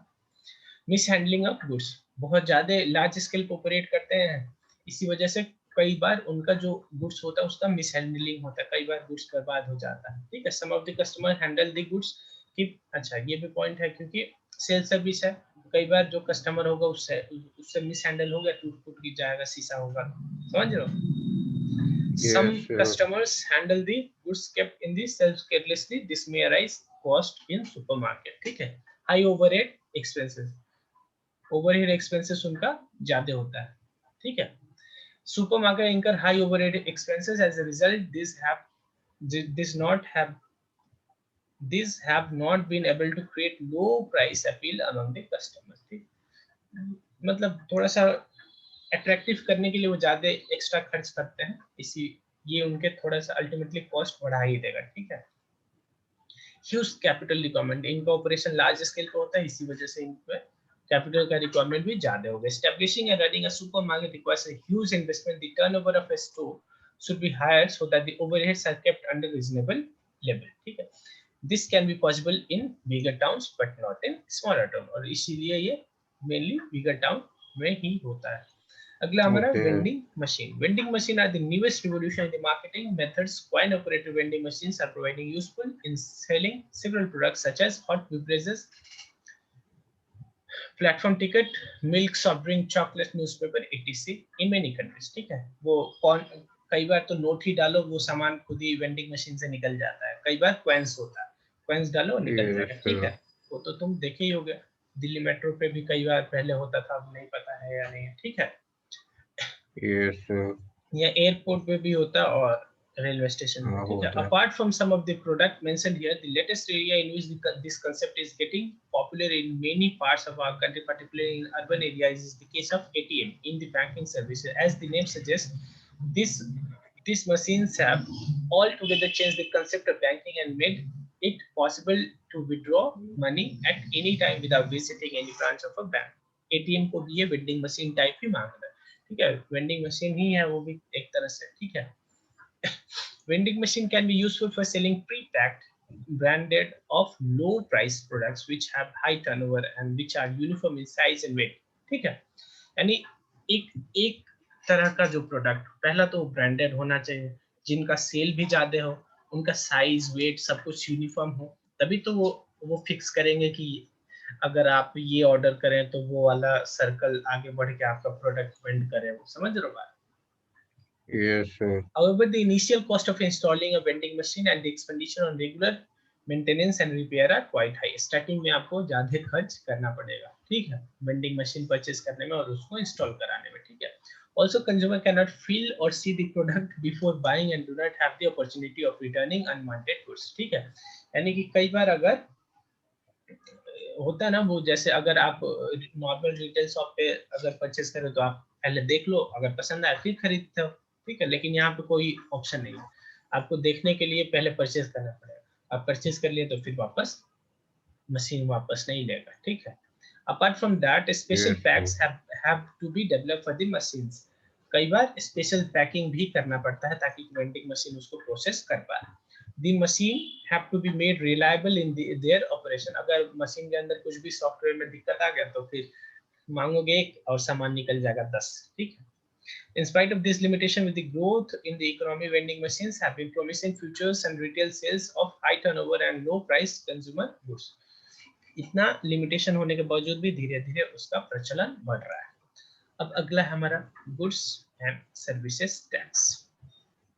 मिस हैंडलिंग ऑफ गुड्स, बहुत ज्यादा लार्ज स्केल पे ऑपरेट करते हैं, इसी वजह से कई बार उनका जो गुड्स होता है उसका मिस हैंडलिंग होता है, कई बार गुड्स बर्बाद हो जाता है, ठीक है। Some of the customer handle the goods की, अच्छा ये भी पॉइंट है क्योंकि सेल सर्विस है, कई बार जो कस्टमर होगा उससे मिस हैंडल हो गया, टूट फूट गिर जाएगा, शीशा होगा, समझ रहे हो। सम Yes, customers handle the goods kept in the self carelessly, this may arise cost in supermarket, ठीक है। High overhead expenses, overhead expenses उनका ज्यादा होता है, ठीक है। Supermarket incur high overhead expenses, as a result these have not been able to create low price appeal among the customers, ठीक, मतलब थोड़ा सा अट्रैक्टिव करने के लिए वो ज्यादा एक्स्ट्रा खर्च करते हैं, इसी ये उनके थोड़ा सा अल्टीमेटली कॉस्ट बढ़ा ही देगा, ठीक है। ह्यूज कैपिटल रिक्वायरमेंट, इनका ऑपरेशन लार्ज स्केल पे होता है, इसी वजह से इनपे कैपिटल का रिक्वायरमेंट भी ज्यादा होगा। Establishing and running a supermarket requires a huge investment, the turnover of a store should be higher so that the overheads are kept under reasonable level, ठीक है। This can be possible in bigger towns but not in smaller town, और इसीलिए ये mainly bigger town में ही होता है। अगला हमारा okay. Vending machine. Vending machine are the newest revolution in the marketing methods, coin operated vending machines are providing useful in selling several products such as hot beverages, platform ticket, milk, soft drink, chocolate, newspaper, etc. in many countries, ठीक है। वो कौन, कई बार तो note ही डालो वो सामान खुद ही वेंडिंग मशीन से निकल जाता है, कई बार क्वाइंस होता है, क्वाइंस डालो निकल Yes, जाएगा, ठीक है। वो तो तुम देखे ही होगे, दिल्ली मेट्रो पे भी कई बार पहले होता था, अब नहीं पता है या नहीं, ठीक है। yes, या एयरपोर्ट पे भी होता है और रेलवे स्टेशन पे, हाँ ठीक है। होता है। Apart from some of the product mentioned here, the latest area in which this concept is getting popular in many parts of our country, particularly in urban areas, is the case of ATM in the banking services. As the name suggests, this these machines have altogether changed the concept of banking and made it possible to withdraw money at any time without visiting any branch of a bank. ATM को भी ये vending machine type ही मांग रहा है, ठीक है, vending machine ही है वो भी एक तरह से, ठीक है। Vending machine can be useful for selling pre-packed branded of low price products which have high turnover and which are uniform in size and weight, ठीक है। यानी एक एक तरह का जो प्रोडक्ट, पहला तो ब्रांडेड होना चाहिए, जिनका सेल भी ज्यादा हो, उनका साइज वेट सब कुछ यूनिफॉर्म हो, तभी तो वो फिक्स करेंगे कि अगर आप ये ऑर्डर करें तो वो वाला सर्कल आगे बढ़ के आपका प्रोडक्ट वेंड करे, वो समझ रहे हो बात। Yes, However, the initial cost of installing a vending machine and the expenditure on regular maintenance and repair are quite high. Starting में आपको ज्यादा खर्च करना पड़ेगा, ठीक है, वेंडिंग मशीन परचेज करने में और उसको इंस्टॉल कराने में, ठीक है। Also, consumer cannot feel or see the product before buying and do not have the opportunity of returning unwanted goods, ठीक है। यानी कि कई बार अगर होता है ना वो, जैसे अगर आप नॉर्मल रिटेल शॉप पे अगर परचेस करें तो आप पहले देख लो, अगर पसंद आए फिर खरीदते हो, ठीक है। लेकिन यहाँ पे कोई ऑप्शन नहीं है, आपको देखने के लिए पहले परचेस करना पड़ेगा, आप परचेस कर लिए तो फिर वापस मशीन वापस नहीं लेगा, ठीक है। Apart from that special yes, packs have to be develop for the machines, कई बार स्पेशल पैकिंग भी करना पड़ता है ताकि वेंडिंग मशीन उसको प्रोसेस कर पाए। The machine have to be made reliable in their operation, अगर मशीन के अंदर कुछ भी सॉफ्टवेयर में दिक्कत आ गया तो फिर मांगोगे एक और सामान निकल जाएगा 10, ठीक है। In spite of this limitation, with the growth in the economy, vending machines have been promising futures and retail sales of high turnover and low price consumer goods. इतना लिमिटेशन होने के बावजूद भी धीरे धीरे उसका प्रचलन बढ़ रहा है। अब अगला हमारा goods and services tax.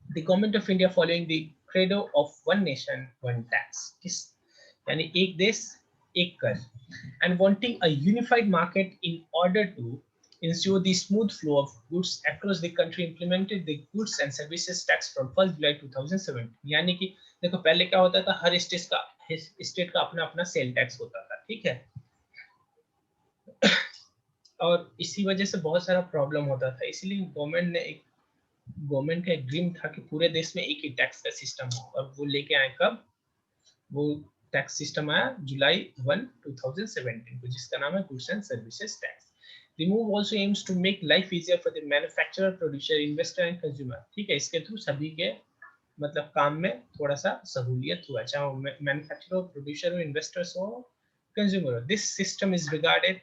The government of India following the credo of one nation one tax, किस यानी एक देश एक कर, and wanting a unified market in order to ensure the smooth flow of goods across the country, implemented the goods and services tax from 1st July 2017. यानी कि देखो पहले क्या होता था, हर स्टेट का अपना अपना सेल टैक्स होता था, ठीक है, और इसी वजह से बहुत सारा प्रॉब्लम होता था, इसलिए गवर्नमेंट का एक ड्रीम था कि पूरे देश में एक ही टैक्स का सिस्टम हो, और वो लेके आए कब, वो टैक्स सिस्टम आया जुलाई 1, 2017 को, जिसका नाम है goods and services tax. The move also aims to make life easier for the manufacturer, producer, investor and consumer. ठीक है, इसके थ्रू सभी के मतलब काम में थोड़ा सा सहूलियत हुआ, चाहे वो मैन्युफैक्चरर, प्रोड्यूसर हो, इन्वेस्टर्स हो, कंज्यूमर हो। This system is regarded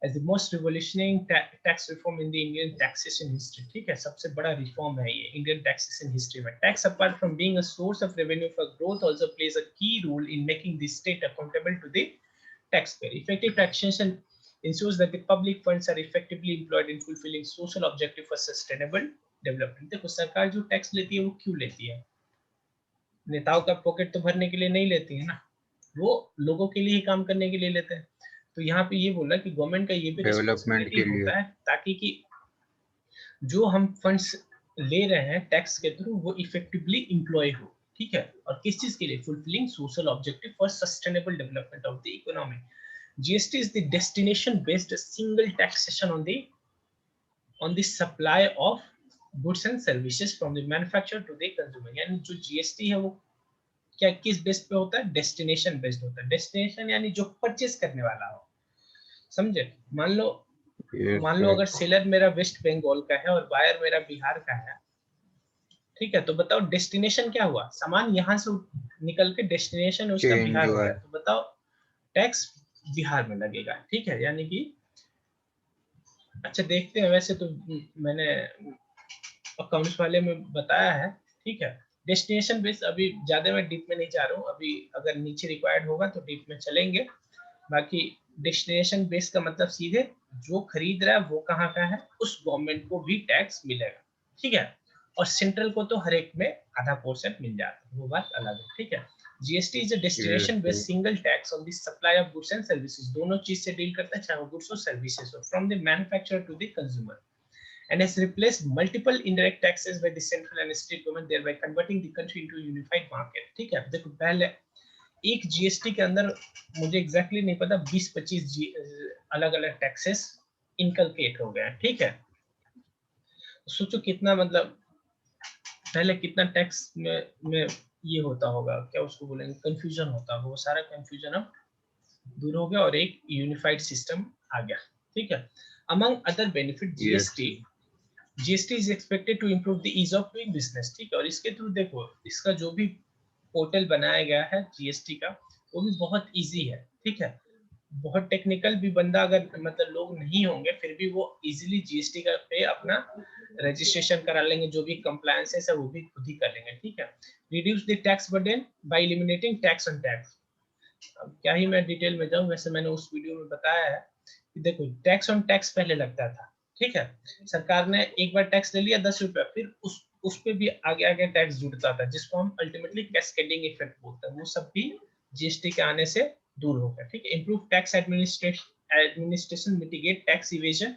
as the most revolutionary tax reform in the Indian taxation history. ठीक है, सबसे बड़ा रिफॉर्म है ये Indian taxation history में। Tax apart from being a source of revenue for growth also plays a key role in making the state accountable to the taxpayer. Effective taxation ensures that the public funds are effectively employed in fulfilling social objective for sustainable development. देखो सरकार जो tax लेती है वो क्यों लेती है? नेताओं का पॉकेट तो भरने के लिए नहीं लेती है ना, वो लोगों के लिए ही काम करने के लिए लेते हैं। तो यहाँ पे ये बोला कि गवर्नमेंट का ये भी डेवलपमेंट रिस्पांसिबिलिटी के लिए। होता है ताकि कि जो हम फंड्स ले रहे हैं टैक्स के थ्रू वो इफेक्टिवली एम्प्लॉय हो, ठीक है, और किस चीज के लिए? Fulfilling social objective for sustainable development of the economy. GST is the destination-based single taxation on the supply of goods and services from the manufacturer to the consumer. यानी जो GST है वो क्या किस बेस पे होता है? डेस्टिनेशन बेस्ड होता है। डेस्टिनेशन यानी जो परचेस करने वाला हो, समझे? मान लो अगर सेलर मेरा वेस्ट बंगाल का है और बायर मेरा बिहार का है, ठीक है, तो बताओ डेस्टिनेशन क्या हुआ? सामान यहाँ से निकल के डेस्टिनेशन उसका बिहार हो गया, तो बताओ टैक्स बिहार में लगेगा, ठीक है, यानी कि अच्छा देखते हैं, वैसे तो मैंने अकाउंट्स वाले में बताया है, ठीक है, डेस्टिनेशन बेस अभी ज्यादा मैं डीप में नहीं जा रहा हूँ, अभी अगर नीचे रिक्वायर्ड होगा तो डीप में चलेंगे। बाकी डेस्टिनेशन बेस का मतलब सीधे जो खरीद रहा है वो कहाँ का है, उस गवर्नमेंट को भी टैक्स मिलेगा, ठीक है, और सेंट्रल को तो हर एक में आधा पोर्शन मिल जाता है, वो बात अलग है, ठीक है। GST is a destination based single tax on the supply of goods and services, दोनों चीज से डील करता है, चाहे वो गुड्स हो सर्विसेज हो, from the manufacturer to the consumer, and has replaced multiple indirect taxes by the central and state government, thereby converting the country into a unified market। ठीक है, देखो पहले एक GST के अंदर मुझे एग्जैक्टली नहीं पता 20-25 अलग अलग टैक्सेस इनकलकेट हो गए हैं, ठीक है, सोचो कितना मतलब पहले कितना टैक्स में ये होता होगा, क्या उसको बोलेंगे, कंफ्यूजन होता होगा, वो सारा कंफ्यूजन अब दूर हो गया और एक यूनिफाइड सिस्टम आ गया, ठीक है। Among other benefit GST is expected to improve the ease of doing business, ठीक है, और इसके थ्रू देखो इसका जो भी पोर्टल बनाया गया है GST का वो भी बहुत इजी है, ठीक है, बहुत टेक्निकल भी बंदा अगर मतलब लोग नहीं होंगे फिर भी वो इजीली GST का पे अपना रजिस्ट्रेशन करा लेंगे, जो भी कंप्लायंसेस है वो भी खुद ही कर लेंगे, ठीक है। Reduce the tax burden bye eliminating tax on tax. अब क्या ही मैं डिटेल में जाऊं, वैसे मैंने उस वीडियो में बताया है कि देखो टैक्स ऑन टैक्स पहले लगता था, ठीक है, सरकार ने एक बार टैक्स ले लिया 10 रुपया, फिर उस पे भी आगे आगे टैक्स जुड़ता था, जिसको हम अल्टीमेटली कैस्केडिंग इफेक्ट बोलते हैं, वो सब भी GST के आने से दूर हो गया, ठीक है। Improve tax administration mitigate tax evasion,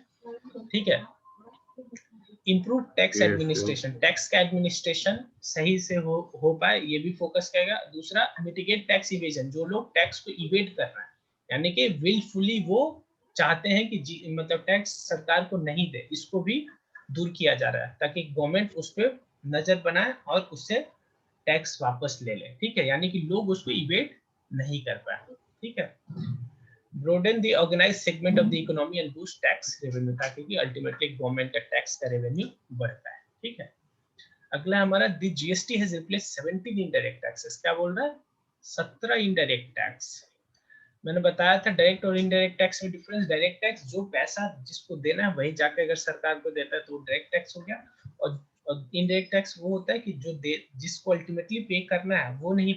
ठीक है, इंप्रूव टैक्स एडमिनिस्ट्रेशन, टैक्स का एडमिनिस्ट्रेशन सही से हो पाए ये भी फोकस करेगा। दूसरा मिटिगेट टैक्स इवेजन, जो लोग टैक्स को इवेड कर रहे हैं यानी कि विलफुली वो चाहते हैं कि मतलब टैक्स सरकार को नहीं दे, इसको भी दूर किया जा रहा है ताकि गवर्नमेंट उस पर नजर बनाए और उससे टैक्स वापस ले ले, ठीक है, यानी कि लोग उसको इवेड नहीं कर पाए, ठीक है। broaden the organized segment of the economy and boost tax revenue, ताकि कि अल्टीमेटली गवर्नमेंट का टैक्स का रेवेन्यू बढ़ता है, ठीक है। अगला हमारा the GST has replaced 17 indirect taxes, क्या बोल रहा है, 17 indirect tax। मैंने बताया था डायरेक्ट और इनडायरेक्ट टैक्स में डिफरेंस, डायरेक्ट टैक्स जो पैसा जिसको देना है वही जाके अगर सरकार को देता है तो वो डायरेक्ट टैक्स हो गया, और इनडायरेक्ट टैक्स वो होता है कि जो जिसको अल्टीमेटली पे करना है वो नहीं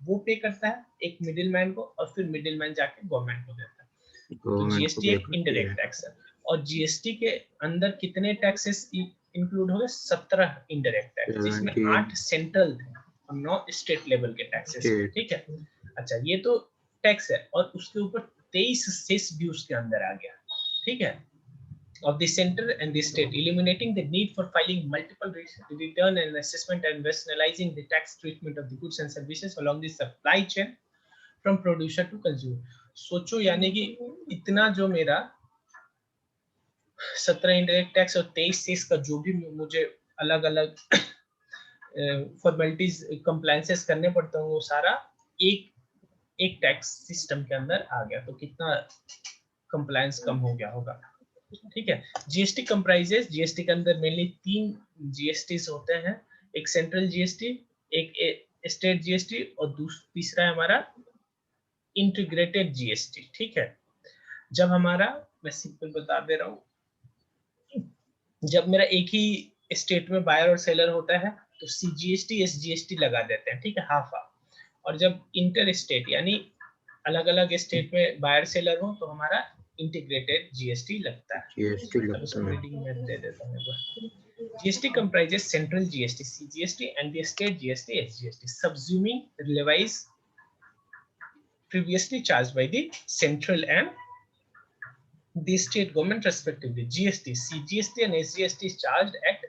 वो पे करता है एक मिडिलमैन को, और फिर मिडिलमैन जाके गवर्नमेंट को देता है, तो GST एक इनडायरेक्ट टैक्स है। और GST के अंदर कितने टैक्सेस इंक्लूड हो गए, 17 इनडायरेक्ट टैक्स, जिसमें 8 सेंट्रल थे और 9 स्टेट लेवल के टैक्सेस, ठीक है। अच्छा ये तो टैक्स है, और उसके ऊपर 23 सेस भी उसके अंदर आ गया, ठीक है। of the center and the state, eliminating the need for filing multiple return and assessment and rationalizing the tax treatment of the goods and services along the supply chain from producer to consumer. सोचो यानी कि इतना जो मेरा 17 indirect tax और 23 cess का जो भी मुझे अलग अलग फॉर्मेलिटीज कंप्लायंसेस करने पड़ते हैं वो सारा एक टैक्स सिस्टम के अंदर आ गया, तो कितना कंप्लायंस कम हो गया होगा। ठीक है, जीएसटी कंप्राइजेस, जीएसटी के अंदर मेनली 3 जीएसटी होते हैं, एक सेंट्रल जीएसटी, एक स्टेट जीएसटी और तीसरा है हमारा इंटीग्रेटेड जीएसटी। ठीक है, जब हमारा, मैं सिंपल बता दे रहा हूँ, जब मेरा एक ही स्टेट में बायर और सेलर होता है तो सीजीएसटी एसजीएसटी लगा देते हैं। ठीक है, हाफ हाफ। और जब इंटर स्टेट यानी अलग अलग स्टेट में बायर सेलर हो तो हमारा इंटीग्रेटेड जीएसटी लगता है। जीएसटी लगता है। रीडिंग में दे देता हूं। GST comprises central GST, CGST, and the state GST, SGST, subsuming levies previously charged by the central and the state government respectively. GST, CGST, and SGST is charged at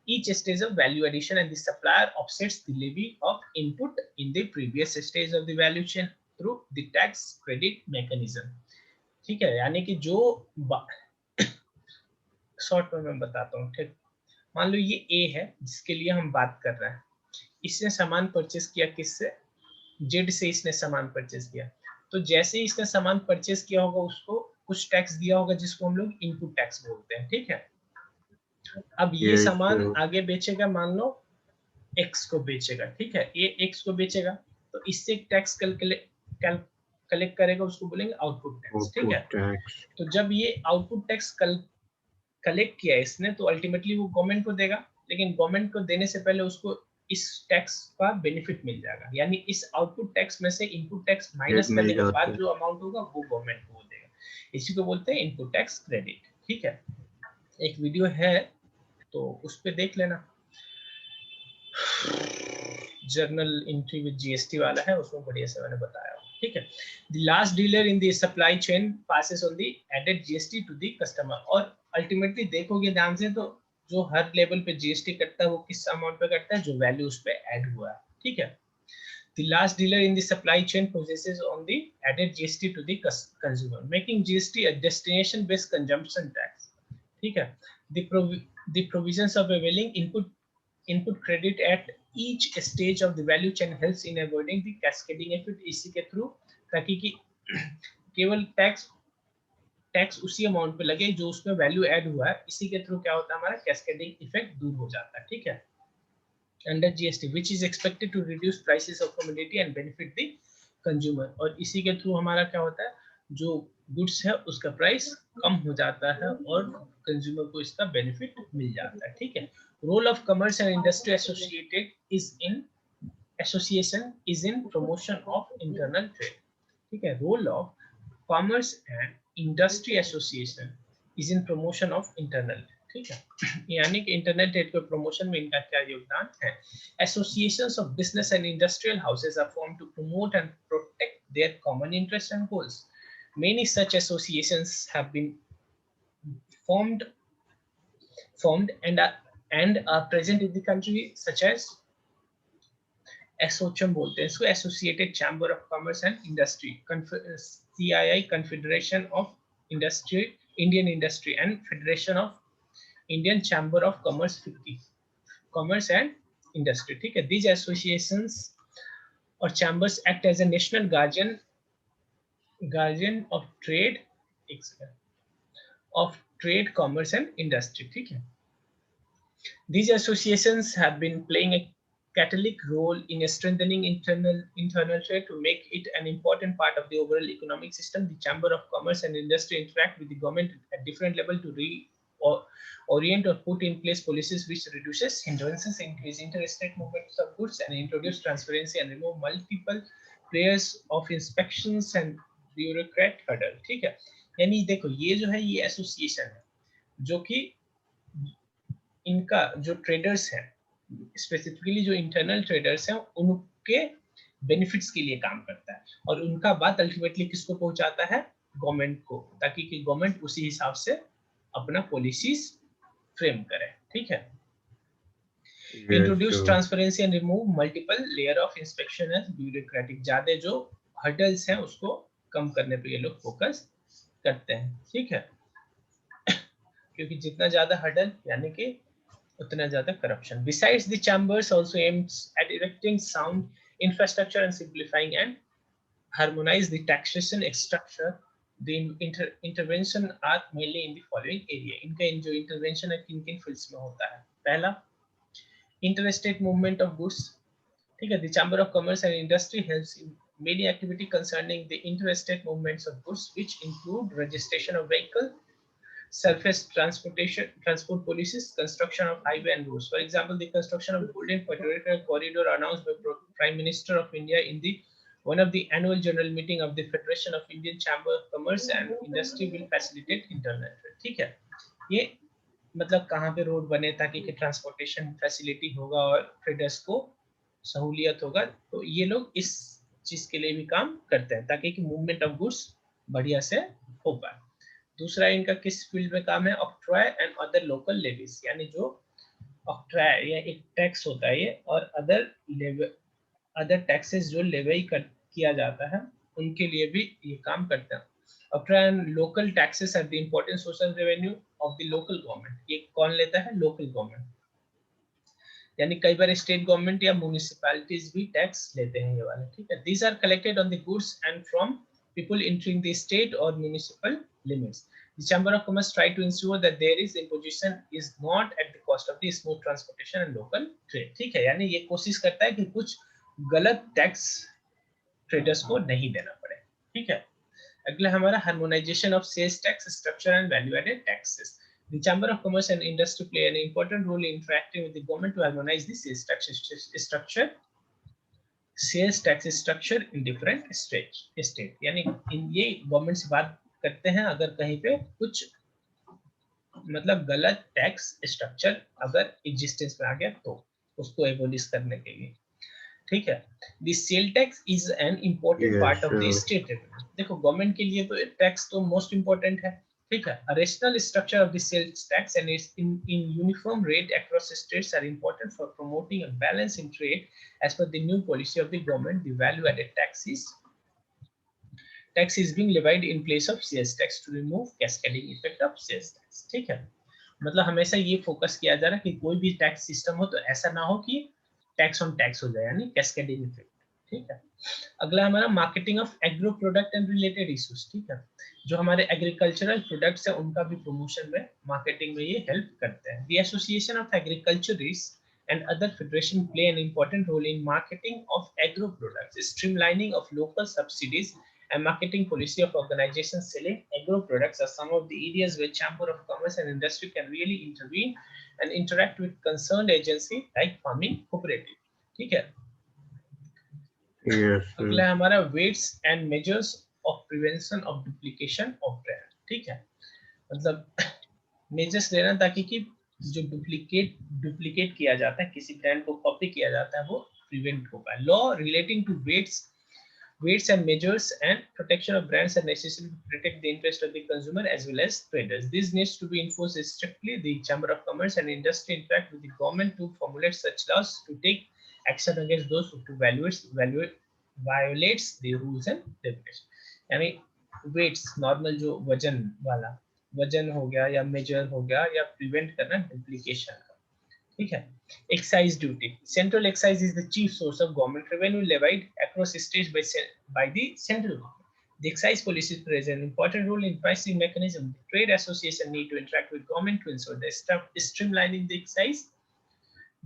each stage of value addition, and the supplier offsets the levy of input in the previous stage of the value chain through the tax credit mechanism. ठीक है, यानी कि जो short में मैं बताता हूँ। ठीक, मान लो ये ए है जिसके लिए हम बात कर रहे हैं, इसने सामान परचेस किया किससे, जेड से इसने सामान परचेस किया, तो जैसे ही इसने सामान परचेस किया होगा उसको कुछ टैक्स दिया होगा जिसको हम लोग इनपुट टैक्स बोलते हैं। ठीक है, अब ये सामान आगे बेचेगा, मान लो एक्स को बेचेगा। ठीक है, ये एक्स को बेचेगा तो इससे टैक्स कलेक्ट करेगा, उसको बोलेंगे आउटपुट टैक्स। ठीक है, तो जब ये आउटपुट टैक्स कलेक्ट किया इसने तो अल्टीमेटली वो गवर्नमेंट को देगा, लेकिन गवर्नमेंट को देने से पहले उसको इस टैक्स का बेनिफिट मिल जाएगा, यानी इस आउटपुट टैक्स में से इनपुट टैक्स माइनस करने के बाद जो अमाउंट होगा वो गवर्नमेंट को देगा। इसी को बोलते हैं इनपुट टैक्स क्रेडिट। ठीक है, एक वीडियो है तो उस पे देख लेना, जर्नल एंट्री विद जीएसटी वाला है, उसमें बढ़िया से मैंने बताया। ठीक है, the last dealer in the supply chain passes on the added GST to the customer, और अल्टीमेटली देखोगे ध्यान से तो जो हर लेवल पे जीएसटी कटता है वो किस अमाउंट पे कटता है, जो वैल्यू उस पे ऐड हुआ है। ठीक है, the last dealer in the supply chain possesses on the added GST to the consumer, making GST a destination based consumption tax. ठीक है, the provisions of availing input credit at each stage of the value chain helps in avoiding the cascading effect, इसी के through, ताकि कि केवल tax उसी amount पे लगे जो उसमें वैल्यू ऐड हुआ है, इसी के थ्रू क्या होता है, हमारा कैस्केडिंग इफेक्ट दूर हो जाता है। ठीक है, under GST, which is expected to reduce prices of commodity and benefit the consumer, और इसी के थ्रू हमारा क्या होता है, जो गुड्स है उसका प्राइस कम हो जाता है और कंज्यूमर को इसका बेनिफिट मिल जाता है। ठीक है, role of commerce and industry associated is in promotion of internal trade. ठीक है, role of commerce and industry association is in promotion of internal. ठीक है, यानी कि इंटरनेट ट्रेड के प्रमोशन में इनका क्या योगदान है। Associations of business and industrial houses are formed to promote and protect their common interest and goals. Many such associations have been formed and are present in the country, such as ASSOCHAM बोलते हैं इसको, Associated Chamber of Commerce and Industry, CII Confederation of Industry, Indian Industry, and Federation of Indian Chamber of Commerce, Commerce and Industry. ठीक है, these associations or chambers act as a national guardian of trade, commerce and industry. ठीक है, these associations have been playing a catalytic role in strengthening internal trade to make it an important part of the overall economic system. The Chamber of Commerce and Industry interact with the government at different levels to orient or put in place policies which reduces hindrances, increase interstate movements of goods, and introduce transparency and remove multiple layers of inspections and bureaucrat hurdle. ठीक है, यानी देखो ये जो है ये association है जो कि इनका जो ट्रेडर्स हैं, स्पेसिफिकली जो इंटरनल ट्रेडर्स हैं, उनके बेनिफिट्स के लिए काम करता है और उनका बात अल्टीमेटली किसको पहुंचाता है, गवर्नमेंट को, ताकि कि गवर्नमेंट उसी हिसाब से अपना पॉलिसीज फ्रेम करें, ठीक है। Yes, introduce sure. Transparency and remove multiple layer of inspection and bureaucratic, ज्यादा जो हर्डल्स हैं उसको कम करने पे ये लोग फोकस करते हैं, ठीक है, क्योंकि जितना ज्यादा हर्डल यानी कि उतना ज्यादा corruption. Besides, the chambers also aims at erecting sound infrastructure and simplifying and harmonize the taxation structure. The intervention are mainly in the following area. इनका जो intervention है किन किन fields में होता है? पहला, interstate movement of goods, ठीक है। The Chamber of Commerce and Industry helps in many activity concerning the interstate movements of goods, which include registration of vehicle, surface transport policies, construction of highway and roads. For example, the construction of Golden Quadrilateral Corridor announced by Prime Minister of India in the one of the annual general meeting of the Federation of Indian Chamber of Commerce and Industry will facilitate internal trade, ठीक है। ये मतलब कहाँ पे road बने ताकि कि transportation facility होगा और ट्रेडर्स को सहूलियत होगा, तो ये लोग इस चीज के लिए भी काम करते हैं ताकि कि मूवमेंट ऑफ गुड्स बढ़िया से हो पाए। दूसरा इनका किस फील्ड में काम है? Octroi and other local levies, यानी जो ऑक्ट्रॉय या एक टैक्स होता है ये, और अदर टैक्सेस जो लेवी किया जाता है उनके लिए भी ये काम करते हैं। Octroi and local taxes are the important social revenue of the local government. ये कौन लेता है? लोकल गवर्नमेंट, यानी कई बार स्टेट गवर्नमेंट या म्युनिसिपैलिटीज भी टैक्स लेते हैं ये वाले, ठीक है। These are collected on the goods and from people entering the state or municipal limits. The Chamber of Commerce try to ensure that there is imposition is not at the cost of the smooth transportation and local trade, ठीक है। यानी ये कोशिश करता है कि कुछ गलत टैक्स ट्रेडर्स को नहीं देना पड़े, ठीक है। अगला हमारा harmonisation of sales tax structure and value added taxes. The Chamber of Commerce and Industry play an important role in interacting with the government to harmonize the sales tax structure in different state, यानी ये government से बात करते हैं अगर कहीं पे कुछ मतलब गलत टैक्स स्ट्रक्चर अगर एग्जिस्टेंस में आ गया तो उसको एबोलिश करने के लिए, ठीक है। The sale tax is an important Yes, part of the sure. State revenue. देखो गवर्नमेंट के लिए तो टैक्स तो मोस्ट इम्पोर्टेंट है, ठीक है। A rational structure of the sales tax and its in uniform rate across states are important for promoting a balance in trade. As per the new policy of the government, the value-added tax is being levied in place of sales tax to remove cascading effect of sales tax, ठीक है। मतलब हमेशा ये focus किया जा रहा है कि कोई भी टैक्स सिस्टम हो तो ऐसा ना हो कि टैक्स ऑन टैक्स हो जाए, यानी कैस्केडिंग इफेक्ट, ठीक है। अगला हमारा marketing of agro product and related issues, ठीक है। जो हमारे एग्रीकल्चरल प्रोडक्ट्स है उनका भी प्रमोशन में मार्केटिंग में ये हेल्प करते हैं। The association of agriculturist and other federation play an important role in marketing of agro products, streamlining of local subsidies and marketing policy of organizations selling agro products are some of the areas where Chamber of Commerce and Industry can really intervene and interact with concerned agency like farming cooperative, ठीक है। Yes, sure. अगला हमारा weights and measures of prevention of duplication of brand, ठीक है। मतलब measures लेना ताकि कि जो डुप्लीकेट किया जाता है, किसी ब्रांड को कॉपी किया जाता है, वो प्रिवेंट हो पाए। Law relating to weights and measures and protection of brands are necessary to protect the interest of the consumer as well as traders. This needs to be enforced strictly. The Chamber of Commerce and Industry interact with the government to formulate such laws to take action against those who violates the rules and regulations. यानी weights normal जो वजन हो गया या major हो गया या prevent करना डुप्लीकेशन का, ठीक है। Excise duty, central excise is the chief source of government revenue levied across states by the central government. The excise policy plays an important role in pricing mechanism. The trade association need to interact with government to ensure the streamlining the excise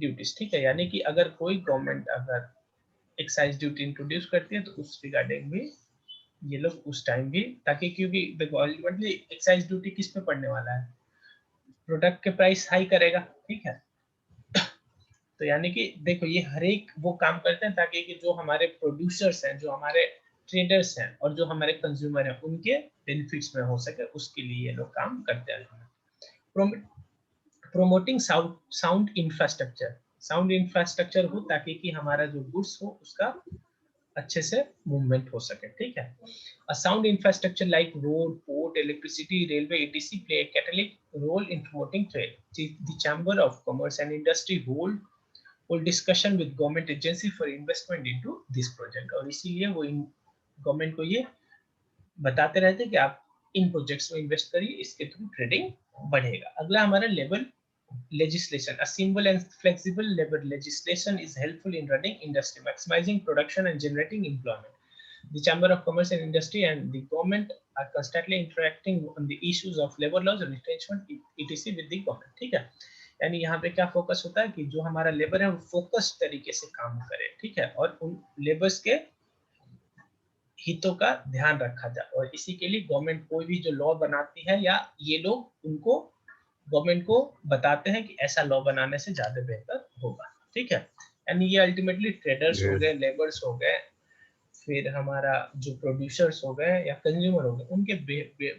duties, ठीक है। यानी कि अगर कोई government अगर excise duty introduce करती है तो उस रिगार्डिंग भी ये लोग उस टाइम भी, ताकि क्योंकि देखो अल्टीमेटली एक्साइज ड्यूटी किस पे पड़ने वाला है? प्रोडक्ट के प्राइस हाई करेगा, ठीक है। तो यानी कि देखो ये हर एक वो काम करते हैं ताकि कि जो हमारे प्रोड्यूसर्स हैं, जो हमारे ट्रेडर्स हैं और जो हमारे कंज्यूमर हैं उनके बेनिफिट्स में हो सके, उसके लिए ये लोग काम करते हैं। प्रोमोटिंग साउंड इंफ्रास्ट्रक्चर हो ताकि कि हमारा जो गुड्स हो उसका अच्छे से मूवमेंट हो सके, ठीक है। A sound infrastructure like road, port, electricity, railway, etc. play a catalytic role in promoting trade. The Chamber of Commerce and Industry hold discussion with government agency for investment into this project. और इसीलिए वो government को ये बताते रहते हैं कि आप इन प्रोजेक्ट्स में इन्वेस्ट करिए, इसके थ्रू ट्रेडिंग बढ़ेगा। अगला हमारा labour legislation. A simple and flexible labor legislation is helpful in running industry, maximizing production and generating employment. The Chamber of Commerce and Industry and the government are constantly interacting on the issues of labor laws and retrenchment etc. with the government. ठीक है, यानी यहाँ पे क्या focus होता है कि जो हमारा लेबर है वो फोकस तरीके से काम करे, ठीक है, और उन लेबर्स के हितों का ध्यान रखा जाए। और इसी के लिए गवर्नमेंट कोई भी जो लॉ बनाती है या ये लोग उनको गवर्नमेंट को बताते हैं कि ऐसा लॉ बनाने से ज्यादा बेहतर होगा, ठीक है। यानी ये अल्टीमेटली ट्रेडर्स हो गए, लेबर्स हो गए, फिर हमारा जो प्रोड्यूसर्स हो गए या कंज्यूमर हो गए, उनके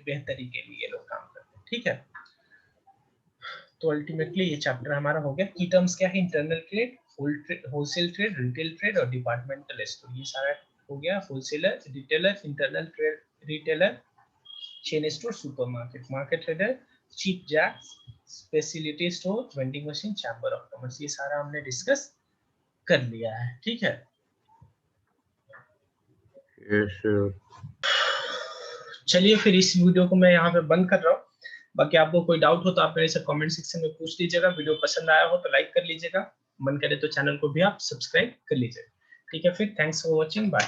बेहतरी के लिए ये लोग काम करते हैं, ठीक है। तो अल्टीमेटली ये चैप्टर हमारा हो गया। की टर्म्स क्या है? Internal trade, wholesale trade, retail trade और डिपार्टमेंटल स्टोर। ये सारा हो गया। Wholesaler, retailer, internal trade, retailer, chain store, supermarket, market trader, cheap jacks, speciality store, vending machine, chamber of commerce. ये सारा हमने डिस्कस कर लिया है, ठीक है। चलिए फिर इस वीडियो को मैं यहाँ पे बंद कर रहा हूँ। बाकी आपको कोई डाउट हो तो आप मेरे से कमेंट सेक्शन में पूछ लीजिएगा। वीडियो पसंद आया हो तो लाइक कर लीजिएगा, मन करे तो चैनल को भी आप सब्सक्राइब कर लीजिएगा, ठीक है। फिर थैंक्स फॉर वॉचिंग, बाय।